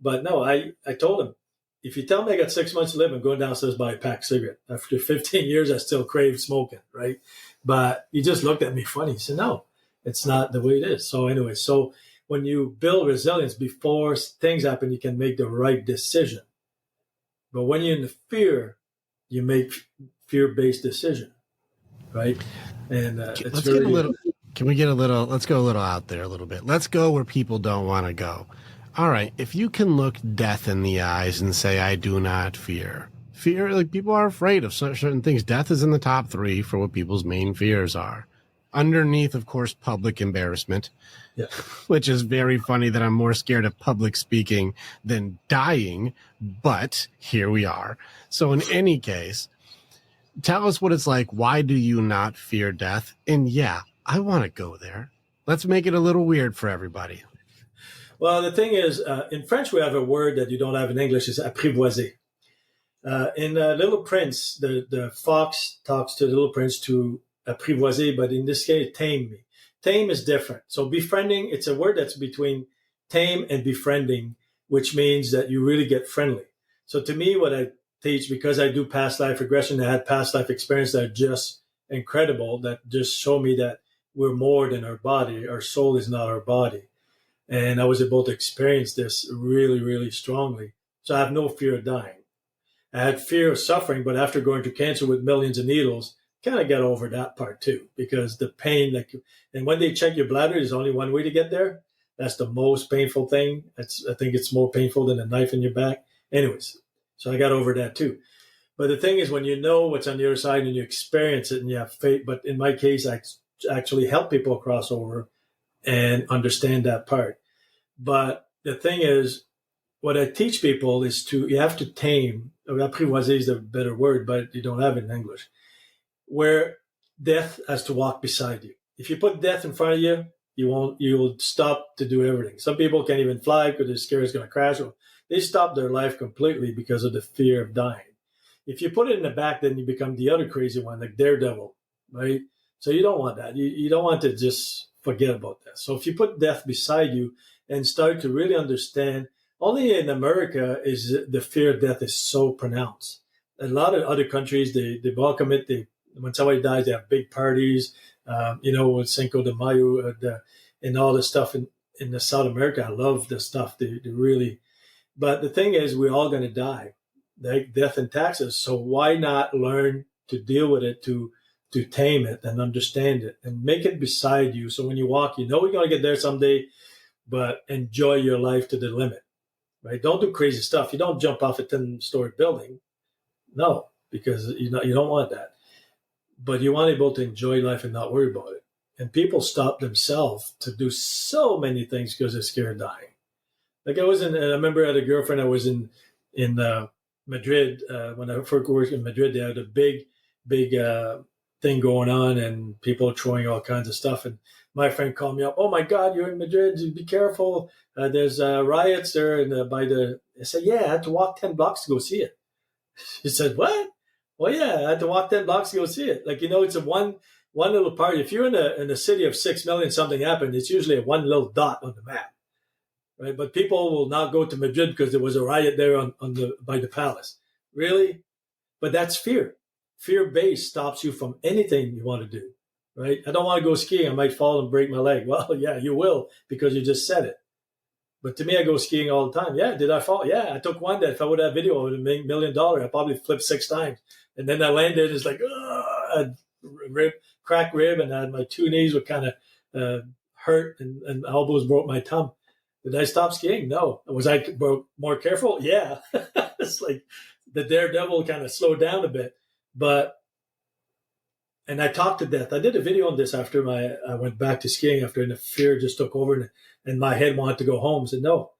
But no, I told him, if you tell me I got 6 months to live, I'm going downstairs to buy a pack of cigarette. After 15 years, I still crave smoking, right? But he just looked at me funny. He said, no, it's not the way it is. So anyway, so when you build resilience before things happen, you can make the right decision. But when you're in the fear, you make fear-based decision, right? And it's very... Let's go a little out there a little bit. Let's go where people don't want to go. All right, if you can look death in the eyes and say, I do not fear. Fear, like, people are afraid of certain things. Death is in the top 3 for what people's main fears are. Underneath, of course, public embarrassment, Yeah. which is very funny that I'm more scared of public speaking than dying, but here we are. So in any case, tell us what it's like. Why do you not fear death? And yeah, I want to go there. Let's make it a little weird for everybody. Well, the thing is, in French, we have a word that you don't have in English, is apprivoiser. In Little Prince, the fox talks to the Little Prince to apprivoiser, but in this case, tame me. Tame is different. So befriending, it's a word that's between tame and befriending, which means that you really get friendly. So to me, what I teach, because I do past life regression, I had past life experience that are just incredible, that just show me that we're more than our body. Our soul is not our body. And I was able to experience this really, really strongly. So I have no fear of dying. I had fear of suffering, but after going through cancer with millions of needles, kind of got over that part too, because the pain and when they check your bladder, there's only one way to get there. That's the most painful thing. I think it's more painful than a knife in your back. Anyways, so I got over that too. But the thing is, when you know what's on the other side and you experience it and you have faith, but in my case, I actually help people cross over and understand that part. But the thing is, what I teach people is you have to tame, apprivoiser is a better word, but you don't have it in English, where death has to walk beside you. If you put death in front of you, you'll stop to do everything. Some people can't even fly because they're scared it's going to crash. They stop their life completely because of the fear of dying. If you put it in the back, then you become the other crazy one, like Daredevil, right? So you don't want that. You don't want to just forget about that. So if you put death beside you and start to really understand, only in America is the fear of death is so pronounced. A lot of other countries, they welcome it. When somebody dies, they have big parties, with Cinco de Mayo and all the stuff in the South America. I love the stuff. They really, but the thing is, we're all going to die, like death and taxes. So why not learn to deal with it, to tame it and understand it and make it beside you. So when you walk, you're going to get there someday, but enjoy your life to the limit. Right? Don't do crazy stuff. You don't jump off a 10-story building. No, because you don't want that. But you want to be able to enjoy life and not worry about it. And people stop themselves to do so many things because they're scared of dying. Like I remember I had a girlfriend. I was in Madrid. When I first worked in Madrid, they had a big thing going on and people throwing all kinds of stuff. And my friend called me up. Oh my God, you're in Madrid. Be careful. There's riots there. And I said, yeah, I had to walk 10 blocks to go see it. She said, what? Well, yeah, I had to walk 10 blocks to go see it. Like, it's a one little part. If you're in a city of 6 million, something happened, it's usually a one little dot on the map. Right. But people will not go to Madrid because there was a riot there by the palace. Really? But that's fear. Fear-based stops you from anything you want to do. Right? I don't want to go skiing. I might fall and break my leg. Well, yeah, you will because you just said it. But to me, I go skiing all the time. Yeah, did I fall? Yeah, I took one that if I would have video, I would have made $1 million. I probably flipped 6 times. And then I landed. It's like, cracked rib, and my 2 knees were kind of hurt, and elbows broke my thumb. Did I stop skiing? No. Was I more careful? Yeah. It's like the Daredevil kind of slowed down a bit. And I talked to death. I did a video on this after I went back to skiing after, and the fear just took over and my head wanted to go home. I said, no,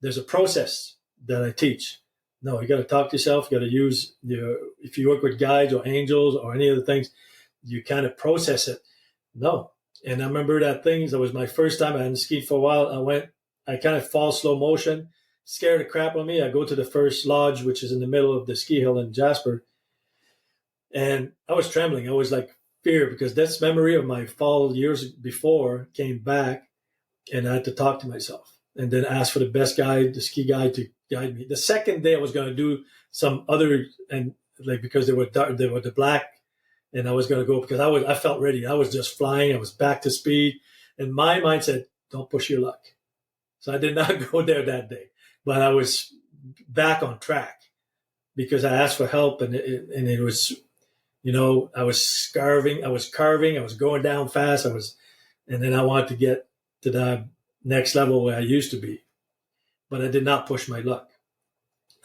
there's a process that I teach. No, you got to talk to yourself. You got to use if you work with guides or angels or any other things, you kind of process it. No. And I remember that was my first time. I hadn't skied for a while. I kind of fall slow motion, scared the crap on me. I go to the first lodge, which is in the middle of the ski hill in Jasper. And I was trembling. I was like fear because this memory of my fall years before came back, and I had to talk to myself and then ask for the best guide, the ski guide, to guide me. The second day I was going to do some other, and because they were the black, and I was going to go because I felt ready. I was just flying. I was back to speed, and my mind said, "Don't push your luck." So I did not go there that day, but I was back on track because I asked for help, and it was. I was carving, I was going down fast. And then I wanted to get to the next level where I used to be, but I did not push my luck.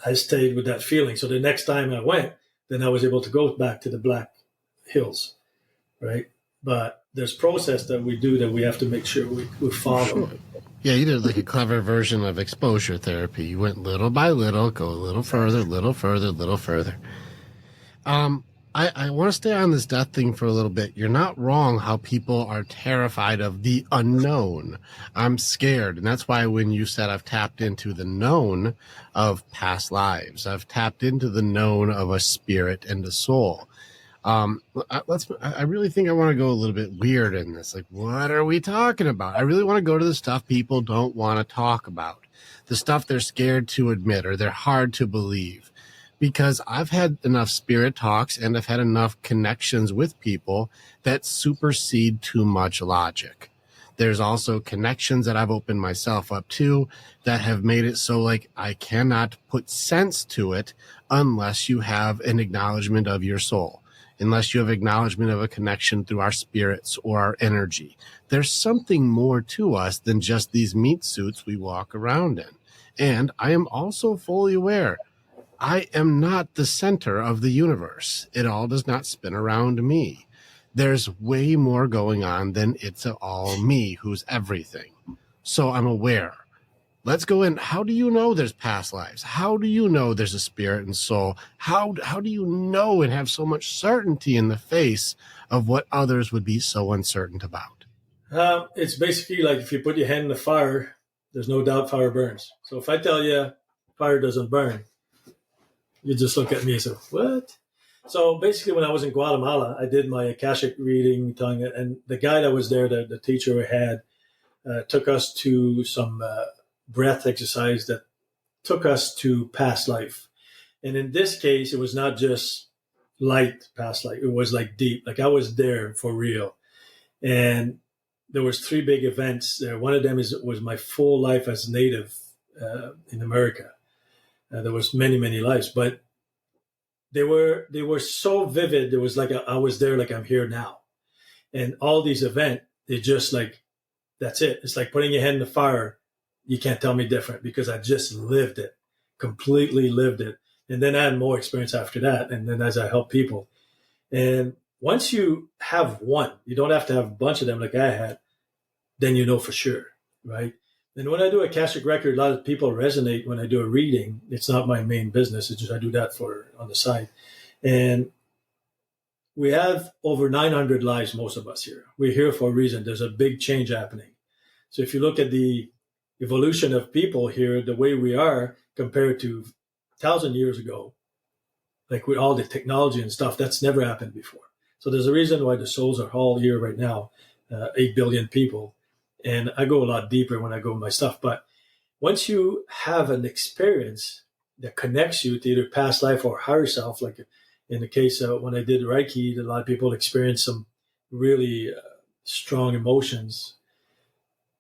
I stayed with that feeling. So the next time I went, then I was able to go back to the Black Hills, right? but there's process that we do that we have to make sure we follow. Sure. Yeah, you did like a clever version of exposure therapy. You went little by little, go a little further, little further, little further. I want to stay on this death thing for a little bit. You're not wrong how people are terrified of the unknown. I'm scared. And that's why when you said I've tapped into the known of past lives, I've tapped into the known of a spirit and a soul. I really think I want to go a little bit weird in this. Like, what are we talking about? I really want to go to the stuff people don't want to talk about, the stuff they're scared to admit or they're hard to believe. Because I've had enough spirit talks and I've had enough connections with people that supersede too much logic. There's also connections that I've opened myself up to that have made it so like I cannot put sense to it unless you have an acknowledgement of your soul, unless you have acknowledgement of a connection through our spirits or our energy. There's something more to us than just these meat suits we walk around in. And I am also fully aware I am not the center of the universe. It all does not spin around me. There's way more going on than it's all me who's everything. So I'm aware. Let's go in. How do you know there's past lives? How do you know there's a spirit and soul? How do you know and have so much certainty in the face of what others would be so uncertain about? It's basically like if you put your hand in the fire, there's no doubt fire burns. So if I tell you fire doesn't burn, you just look at me and say, what? So basically when I was in Guatemala, I did my Akashic reading tongue, and the guy that was there, the teacher we had, took us to some breath exercise that took us to past life. And in this case, it was not just light past life. It was like deep, like I was there for real. And there was 3 big events there. One of them was my full life as Native in America. There was many, many lives, but they were so vivid. It was like I was there, like I'm here now. And all these events, they just like, that's it. It's like putting your hand in the fire. You can't tell me different because I just lived it, completely lived it. And then I had more experience after that. And then as I help people. And once you have one, you don't have to have a bunch of them like I had, then you know for sure, right? And when I do a Akashic record, a lot of people resonate when I do a reading. It's not my main business. It's just I do that for on the side. And we have over 900 lives, most of us here. We're here for a reason. There's a big change happening. So if you look at the evolution of people here, the way we are compared to 1,000 years ago, like with all the technology and stuff, that's never happened before. So there's a reason why the souls are all here right now, 8 billion people. And I go a lot deeper when I go with my stuff. But once you have an experience that connects you to either past life or higher self, like in the case of when I did Reiki, a lot of people experience some really strong emotions.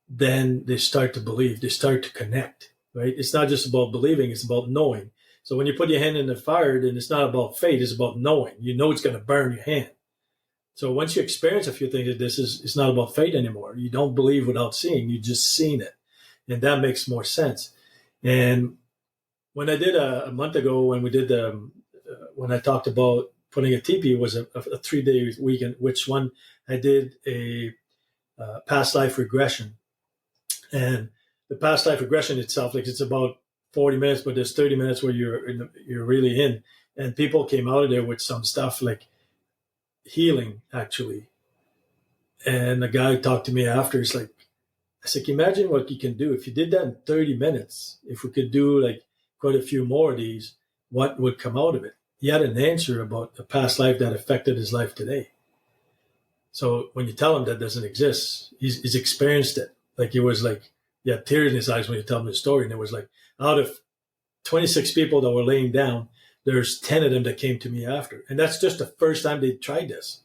Then they start to believe, they start to connect, right? It's not just about believing, it's about knowing. So when you put your hand in the fire, then it's not about fate, it's about knowing. You know it's going to burn your hand. So once you experience a few things like this, it's not about fate anymore. You don't believe without seeing, you just seen it. And that makes more sense. And when I did a month ago, when we did when I talked about putting a teepee, was a 3-day weekend, which one I did a past life regression. And the past life regression itself, like it's about 40 minutes, but there's 30 minutes where you're really in. And people came out of there with some stuff like healing, actually. And the guy talked to me after. He's like, I said, imagine what you can do if you did that in 30 minutes. If we could do like quite a few more of these, what would come out of it? He had an answer about the past life that affected his life today. So when you tell him that doesn't exist, he's experienced it. Like it was like, he had tears in his eyes when you tell him the story. And it was like, out of 26 people that were laying down, there's 10 of them that came to me after. And that's just the first time they tried this.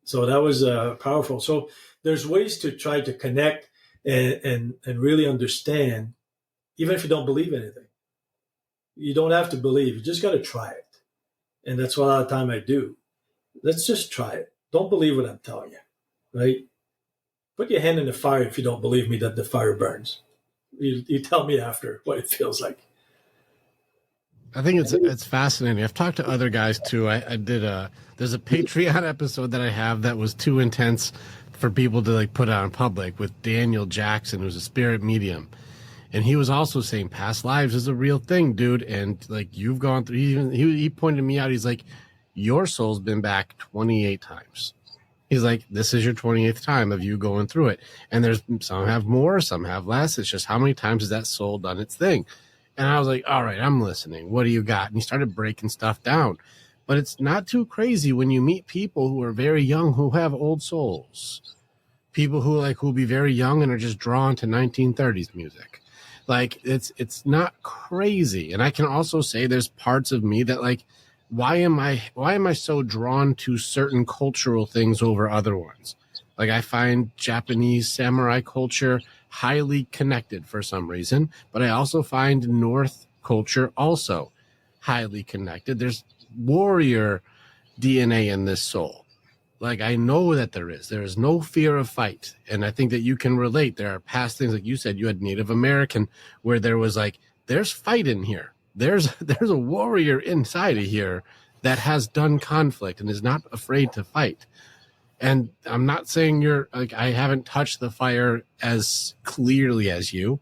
So that was powerful. So there's ways to try to connect and really understand, even if you don't believe anything. You don't have to believe. You just got to try it. And that's what a lot of time I do. Let's just try it. Don't believe what I'm telling you, right? Put your hand in the fire if you don't believe me that the fire burns. You tell me after what it feels like. I think it's fascinating. I've talked to other guys too. I did there's a Patreon episode that I have that was too intense for people to like put out in public with Daniel Jackson, who's a spirit medium. And he was also saying past lives is a real thing, dude. And like you've gone through, he pointed me out. He's like, your soul's been back 28 times. He's like, this is your 28th time of you going through it. And there's some have more, some have less. It's just how many times has that soul done its thing? And I was like, all right, I'm listening. What do you got? And he started breaking stuff down. But it's not too crazy when you meet people who are very young who have old souls. People who'll be very young and are just drawn to 1930s music. Like it's not crazy. And I can also say there's parts of me that like, why am I so drawn to certain cultural things over other ones? Like I find Japanese samurai culture highly connected for some reason, but I also find North culture also highly connected. There's warrior DNA in this soul. Like I know that there is no fear of fight. And I think that you can relate. There are past things, like you said, you had Native American where there was like, there's fight in here. There's a warrior inside of here that has done conflict and is not afraid to fight. And I'm not saying you're like, I haven't touched the fire as clearly as you,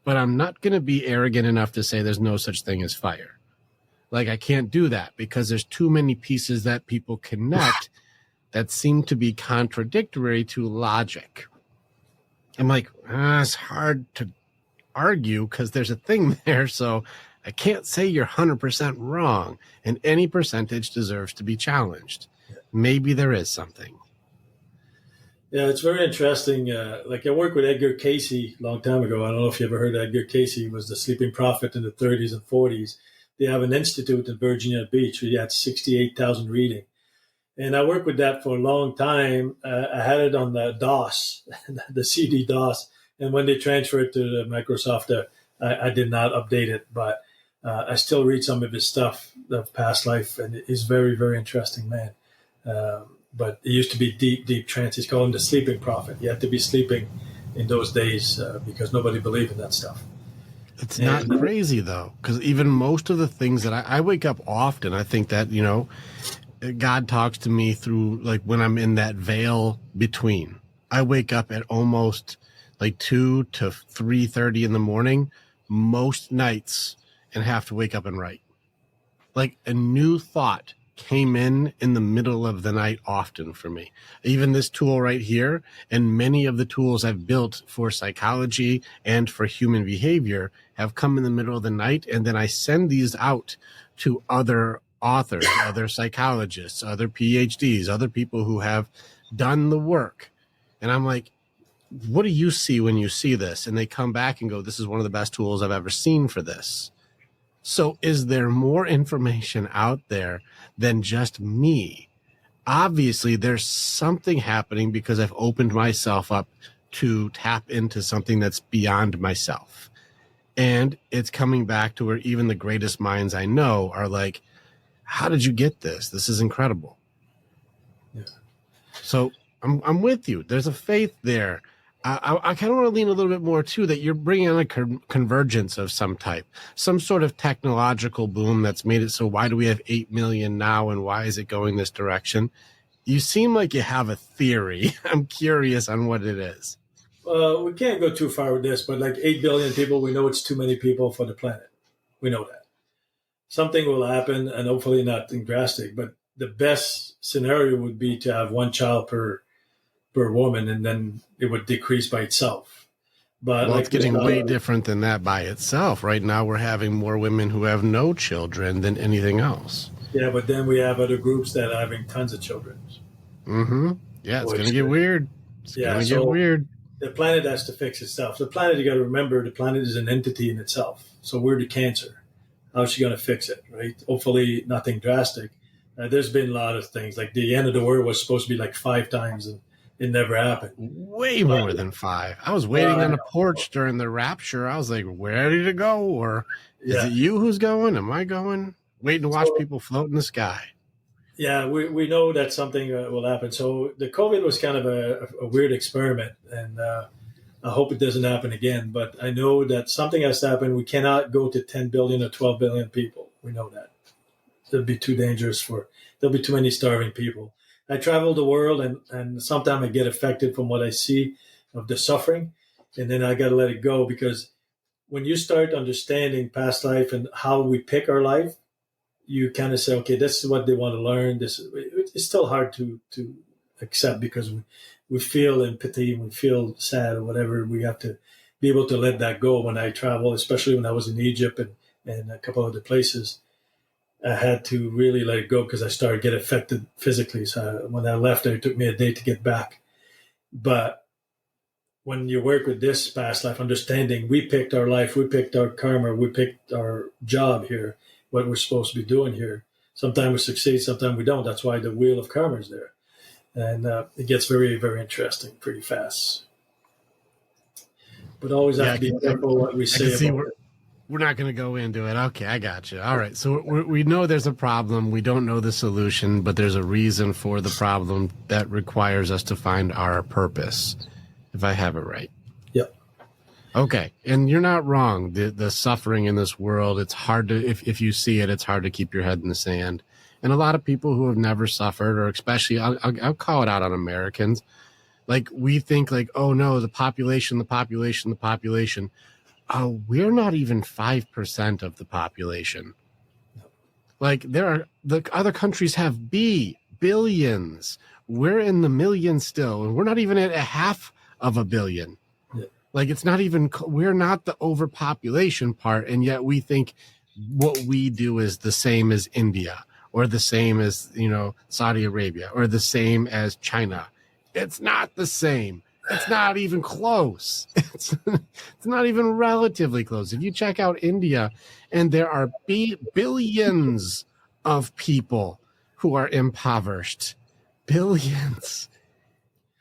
but I'm not going to be arrogant enough to say there's no such thing as fire. Like I can't do that because there's too many pieces that people connect that seem to be contradictory to logic. I'm like, it's hard to argue because there's a thing there. So I can't say you're 100% wrong, and any percentage deserves to be challenged. Maybe there is something. Yeah, it's very interesting. Like I worked with Edgar Cayce a long time ago. I don't know if you ever heard of Edgar Cayce. He was the sleeping prophet in the 30s and 40s. They have an institute in Virginia Beach where he had 68,000 reading. And I worked with that for a long time. I had it on the DOS, the CD DOS. And when they transferred it to the Microsoft, I did not update it. But I still read some of his stuff of past life. And he's very, very interesting man. But it used to be deep, deep trance. He's called him the sleeping prophet. You had to be sleeping in those days because nobody believed in that stuff. It's not crazy, though, because even most of the things that I wake up often, I think that, God talks to me through like when I'm in that veil between. I wake up at almost like 2 to 3:30 in the morning most nights and have to wake up and write. Like a new thought came in the middle of the night often for me. Even this tool right here and many of the tools I've built for psychology and for human behavior have come in the middle of the night. And then I send these out to other authors, other psychologists, other PhDs, other people who have done the work. And I'm like, what do you see when you see this? And they come back and go, this is one of the best tools I've ever seen for this. So is there more information out there than just me? Obviously, there's something happening because I've opened myself up to tap into something that's beyond myself. And it's coming back to where even the greatest minds I know are like, how did you get this? This is incredible. Yeah. So I'm with you. There's a faith there. I kind of want to lean a little bit more too, that you're bringing on a convergence of some type, some sort of technological boom that's made it so why do we have 8 million now and why is it going this direction? You seem like you have a theory. I'm curious on what it is. We can't go too far with this, but like 8 billion people, we know it's too many people for the planet. We know that. Something will happen, and hopefully nothing drastic, but the best scenario would be to have one child per woman, and then it would decrease by itself. But well, it's getting way different than that by itself. Right now, we're having more women who have no children than anything else. Yeah, but then we have other groups that are having tons of children. Mm-hmm. Yeah, it's going to get weird. It's going to get weird. The planet has to fix itself. The planet, you got to remember, the planet is an entity in itself. So we're the cancer. How's she going to fix it, right? Hopefully nothing drastic. There's been a lot of things. Like the end of the world was supposed to be like 5 times, and it never happened. Way more than 5. I was waiting on a porch during the rapture. I was like, ready to go? Or is it you who's going? Am I going? Waiting to watch people float in the sky. Yeah, we know that something will happen. So the COVID was kind of a weird experiment, and I hope it doesn't happen again. But I know that something has to happen. We cannot go to 10 billion or 12 billion people. We know that. It'll be too dangerous there'll be too many starving people. I travel the world, and sometimes I get affected from what I see of the suffering, and then I got to let it go, because when you start understanding past life and how we pick our life, you kind of say, okay, this is what they want to learn. It's still hard to accept, because we feel empathy, we feel sad or whatever. We have to be able to let that go. When I travel, especially when I was in Egypt and a couple other places, I had to really let it go, because I started to get affected physically. So when I left there, it took me a day to get back. But when you work with this past life, understanding we picked our life, we picked our karma, we picked our job here, what we're supposed to be doing here. Sometimes we succeed, sometimes we don't. That's why the wheel of karma is there. And it gets very, very interesting pretty fast. But always have to be careful what we say about it. We're not going to go into it. Okay, I got you. All right. So we know there's a problem. We don't know the solution, but there's a reason for the problem that requires us to find our purpose, if I have it right. Yep. Okay. And you're not wrong. The suffering in this world, it's hard to, if you see it, it's hard to keep your head in the sand. And a lot of people who have never suffered, or especially, I'll call it out on Americans, like we think like, oh no, the population. We're not even 5% of the population. Like the other countries have billions. We're in the millions still, and we're not even at a half of a billion. Yeah. Like it's not even, we're not the overpopulation part. And yet we think what we do is the same as India, or the same as, Saudi Arabia, or the same as China. It's not the same. It's not even close. It's not even relatively close. If you check out India, and there are billions of people who are impoverished. Billions.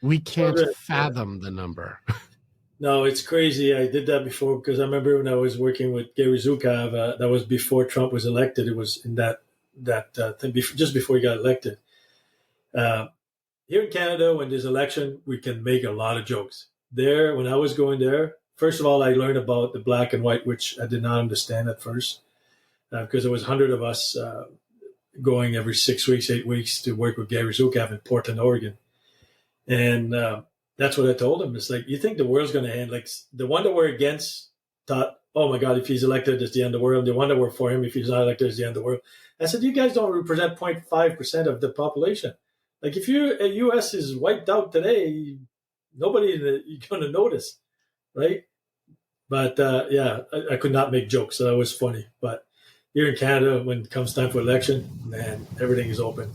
We can't fathom the number. No, it's crazy. I did that before, because I remember when I was working with Gary Zukav, that was before Trump was elected. It was in that thing, just before he got elected. Here in Canada, when there's election, we can make a lot of jokes. There, when I was going there, first of all, I learned about the black and white, which I did not understand at first, because there was 100 of us going every 6 weeks, 8 weeks to work with Gary Zukav in Portland, Oregon. And that's what I told him. It's like, you think the world's going to end? Like the one that we're against thought, oh my God, if he's elected, it's the end of the world. The one that we're for him, if he's not elected, it's the end of the world. I said, you guys don't represent 0.5% of the population. Like if a U.S. is wiped out today, nobody you're going to notice, right? But I could not make jokes, so that was funny. But here in Canada, when it comes time for election, man, everything is open.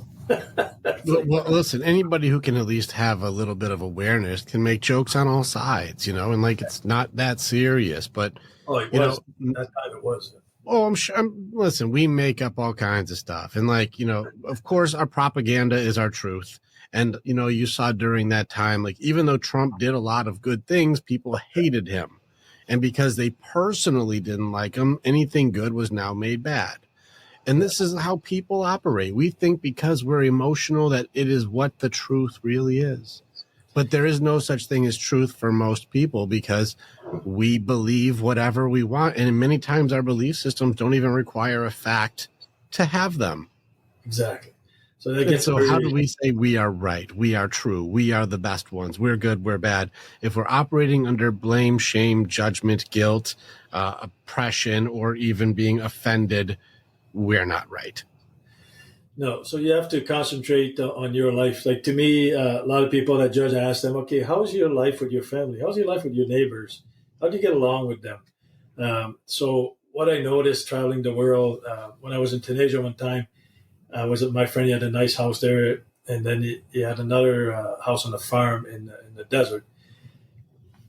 Well, listen, anybody who can at least have a little bit of awareness can make jokes on all sides, and like it's not that serious. But it was. That time it was. Oh, I'm sure. Listen, we make up all kinds of stuff. And of course, our propaganda is our truth. And, you saw during that time, like, even though Trump did a lot of good things, people hated him. And because they personally didn't like him, anything good was now made bad. And this is how people operate. We think because we're emotional that it is what the truth really is. But there is no such thing as truth for most people, because we believe whatever we want. And many times our belief systems don't even require a fact to have them. Exactly. So how do we say we are right? We are true. We are the best ones. We're good. We're bad. If we're operating under blame, shame, judgment, guilt, oppression, or even being offended, we're not right. No, so you have to concentrate on your life. Like to me, a lot of people that judge, I ask them, okay, how's your life with your family? How's your life with your neighbors? How do you get along with them? So what I noticed traveling the world, when I was in Tunisia one time, my friend, he had a nice house there, and then he had another house on a farm in the desert.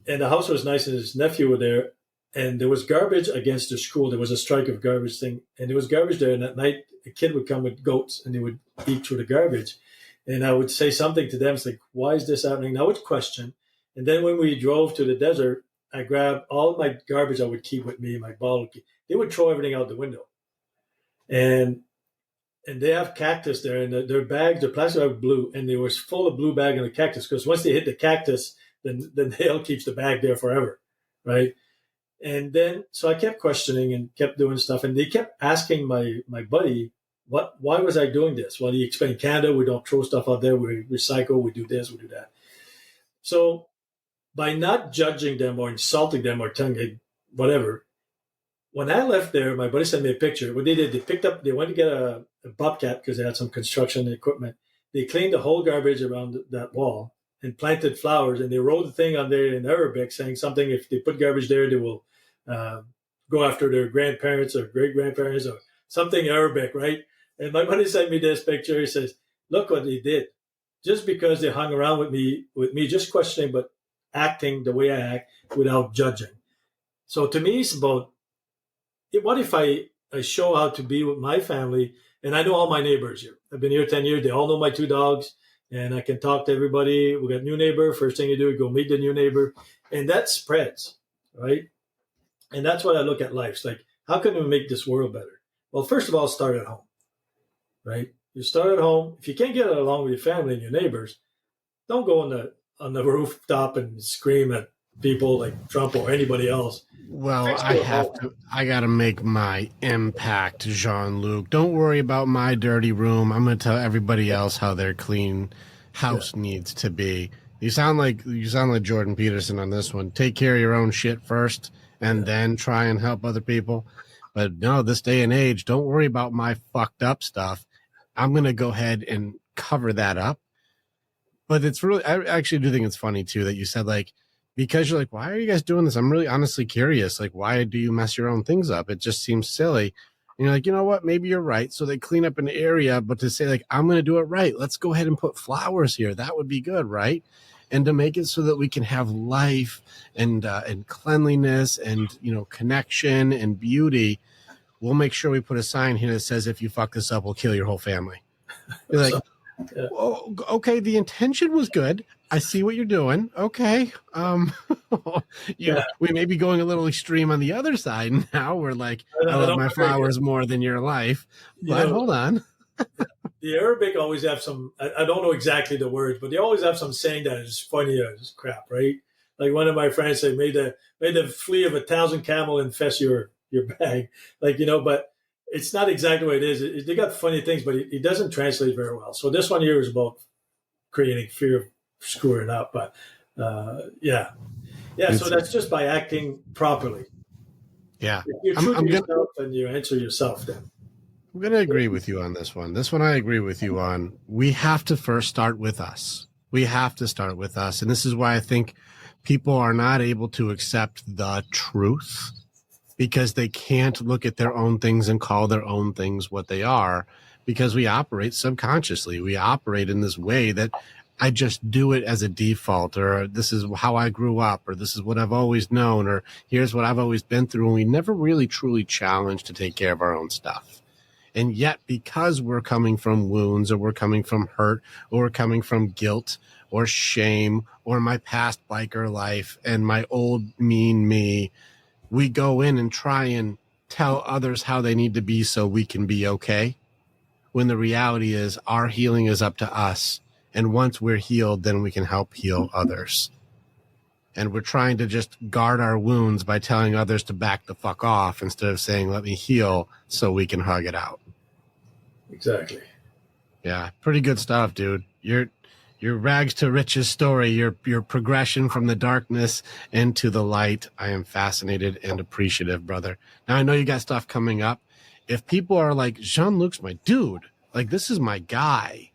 And the house was nice, and his nephew were there, and there was garbage against the school. There was a strike of garbage thing, and there was garbage there, and at night, a kid would come with goats and they would eat through the garbage. And I would say something to them. It's like, why is this happening? And I would question. And then when we drove to the desert, I grabbed all my garbage I would keep with me, my bottle. They would throw everything out the window. And they have cactus there, and their bags, their plastic bag blue, and they were full of blue bag in the cactus, because once they hit the cactus, then the nail keeps the bag there forever, right? And then, so I kept questioning and kept doing stuff. And they kept asking my buddy, why was I doing this? Well, he explained, in Canada, we don't throw stuff out there. We recycle, we do this, we do that. So by not judging them or insulting them or telling them whatever, when I left there, my buddy sent me a picture. What they did, they went to get a bobcat because they had some construction equipment. They cleaned the whole garbage around that wall and planted flowers. And they wrote the thing on there in Arabic saying something, if they put garbage there, they will go after their grandparents or great grandparents or something Arabic, right? And my buddy sent me this picture. He says, look what they did. Just because they hung around with me, just questioning, but acting the way I act without judging. So to me, it's about, what if I show how to be with my family, and I know all my neighbors here. I've been here 10 years. They all know my 2 dogs, and I can talk to everybody. We got a new neighbor. First thing you do, you go meet the new neighbor, and that spreads, right? And that's what I look at life. It's like, how can we make this world better? Well, first of all, start at home, right? You start at home. If you can't get along with your family and your neighbors, don't go on the rooftop and scream at people like Trump or anybody else. Well, I got to make my impact, Jean-Luc. Don't worry about my dirty room. I'm going to tell everybody else how their clean house needs to be. You sound like Jordan Peterson on this one. Take care of your own shit first and then try and help other people. But no, this day and age, don't worry about my fucked up stuff. I'm going to go ahead and cover that up. But it's really, I actually do think it's funny too that you said, like, because you're like, why are you guys doing this? I'm really honestly curious. Like, why do you mess your own things up? It just seems silly. And you're like, you know what? Maybe you're right. So they clean up an area, but to say, like, I'm going to do it right. Let's go ahead and put flowers here. That would be good, right? And to make it so that we can have life and cleanliness and, you know, connection and beauty, we'll make sure we put a sign here that says, if you fuck this up, we'll kill your whole family. You're like, well, okay, the intention was good. I see what you're doing. Okay. We may be going a little extreme on the other side now. We're like, I love my flowers more than your life. But hold on. The Arabic always have some, I don't know exactly the words, but they always have some saying that is funny as crap, right? Like one of my friends said, may the flea of 1,000 camel infest your bag. Like, you know, but it's not exactly what it is. They got funny things, but it doesn't translate very well. So this one here is about creating fear of screwing up. But yeah. So that's just by acting properly. Yeah. If you're true to yourself, then you answer yourself then. I'm going to agree with you on this one. This one I agree with you on. We have to first start with us. We have to start with us. And this is why I think people are not able to accept the truth, because they can't look at their own things and call their own things what they are, because we operate subconsciously. We operate in this way that I just do it as a default, or this is how I grew up, or this is what I've always known, or here's what I've always been through. And we never really truly challenge to take care of our own stuff. And yet, because we're coming from wounds, or we're coming from hurt, or we're coming from guilt or shame, or my past biker life and my old mean me, we go in and try and tell others how they need to be so we can be okay. When the reality is our healing is up to us. And once we're healed, then we can help heal others. And we're trying to just guard our wounds by telling others to back the fuck off instead of saying, let me heal so we can hug it out. Exactly. Yeah, pretty good stuff, dude. Your rags to riches story, your progression from the darkness into the light. I am fascinated and appreciative, brother. Now, I know you got stuff coming up. If people are like, Jean-Luc's my dude, like this is my guy,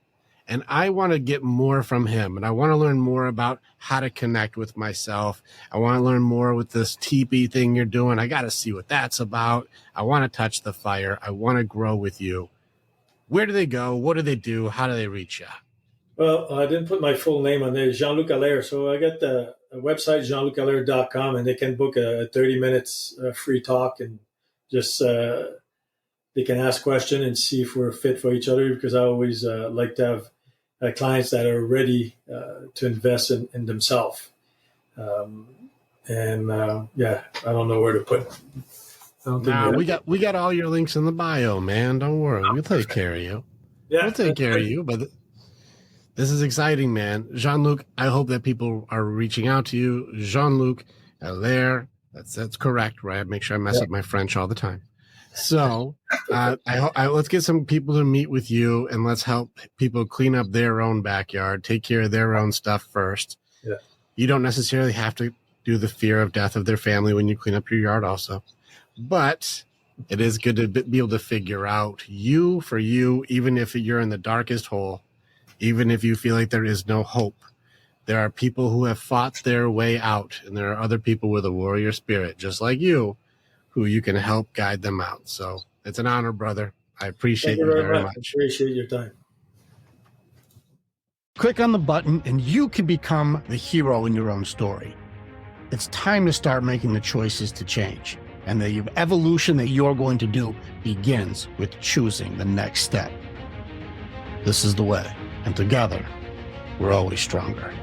and I want to get more from him, and I want to learn more about how to connect with myself. I want to learn more with this TP thing you're doing. I got to see what that's about. I want to touch the fire. I want to grow with you. Where do they go? What do they do? How do they reach you? Well, I didn't put my full name on there, Jean-Luc Allaire. So I got the website, jeanlucallaire.com, and they can book a 30 minutes free talk, and just they can ask questions and see if we're fit for each other, because I always like to have clients that are ready to invest in themselves. I don't know where to put it. Nah, we got all your links in the bio, man. Don't worry. We'll take care of you. Yeah, we'll take care of you, but this is exciting, man. Jean-Luc, I hope that people are reaching out to you. Jean-Luc Allaire, That's correct, right? I make sure I mess up my French all the time. So let's get some people to meet with you, and let's help people clean up their own backyard, take care of their own stuff first. Yeah. You don't necessarily have to do the fear of death of their family when you clean up your yard also. But it is good to be able to figure out you for you, even if you're in the darkest hole, even if you feel like there is no hope. There are people who have fought their way out, and there are other people with a warrior spirit, just like you, who you can help guide them out. So it's an honor, brother. I appreciate you very much. I appreciate your time. Click on the button and you can become the hero in your own story. It's time to start making the choices to change. And the evolution that you're going to do begins with choosing the next step. This is the way. And together, we're always stronger.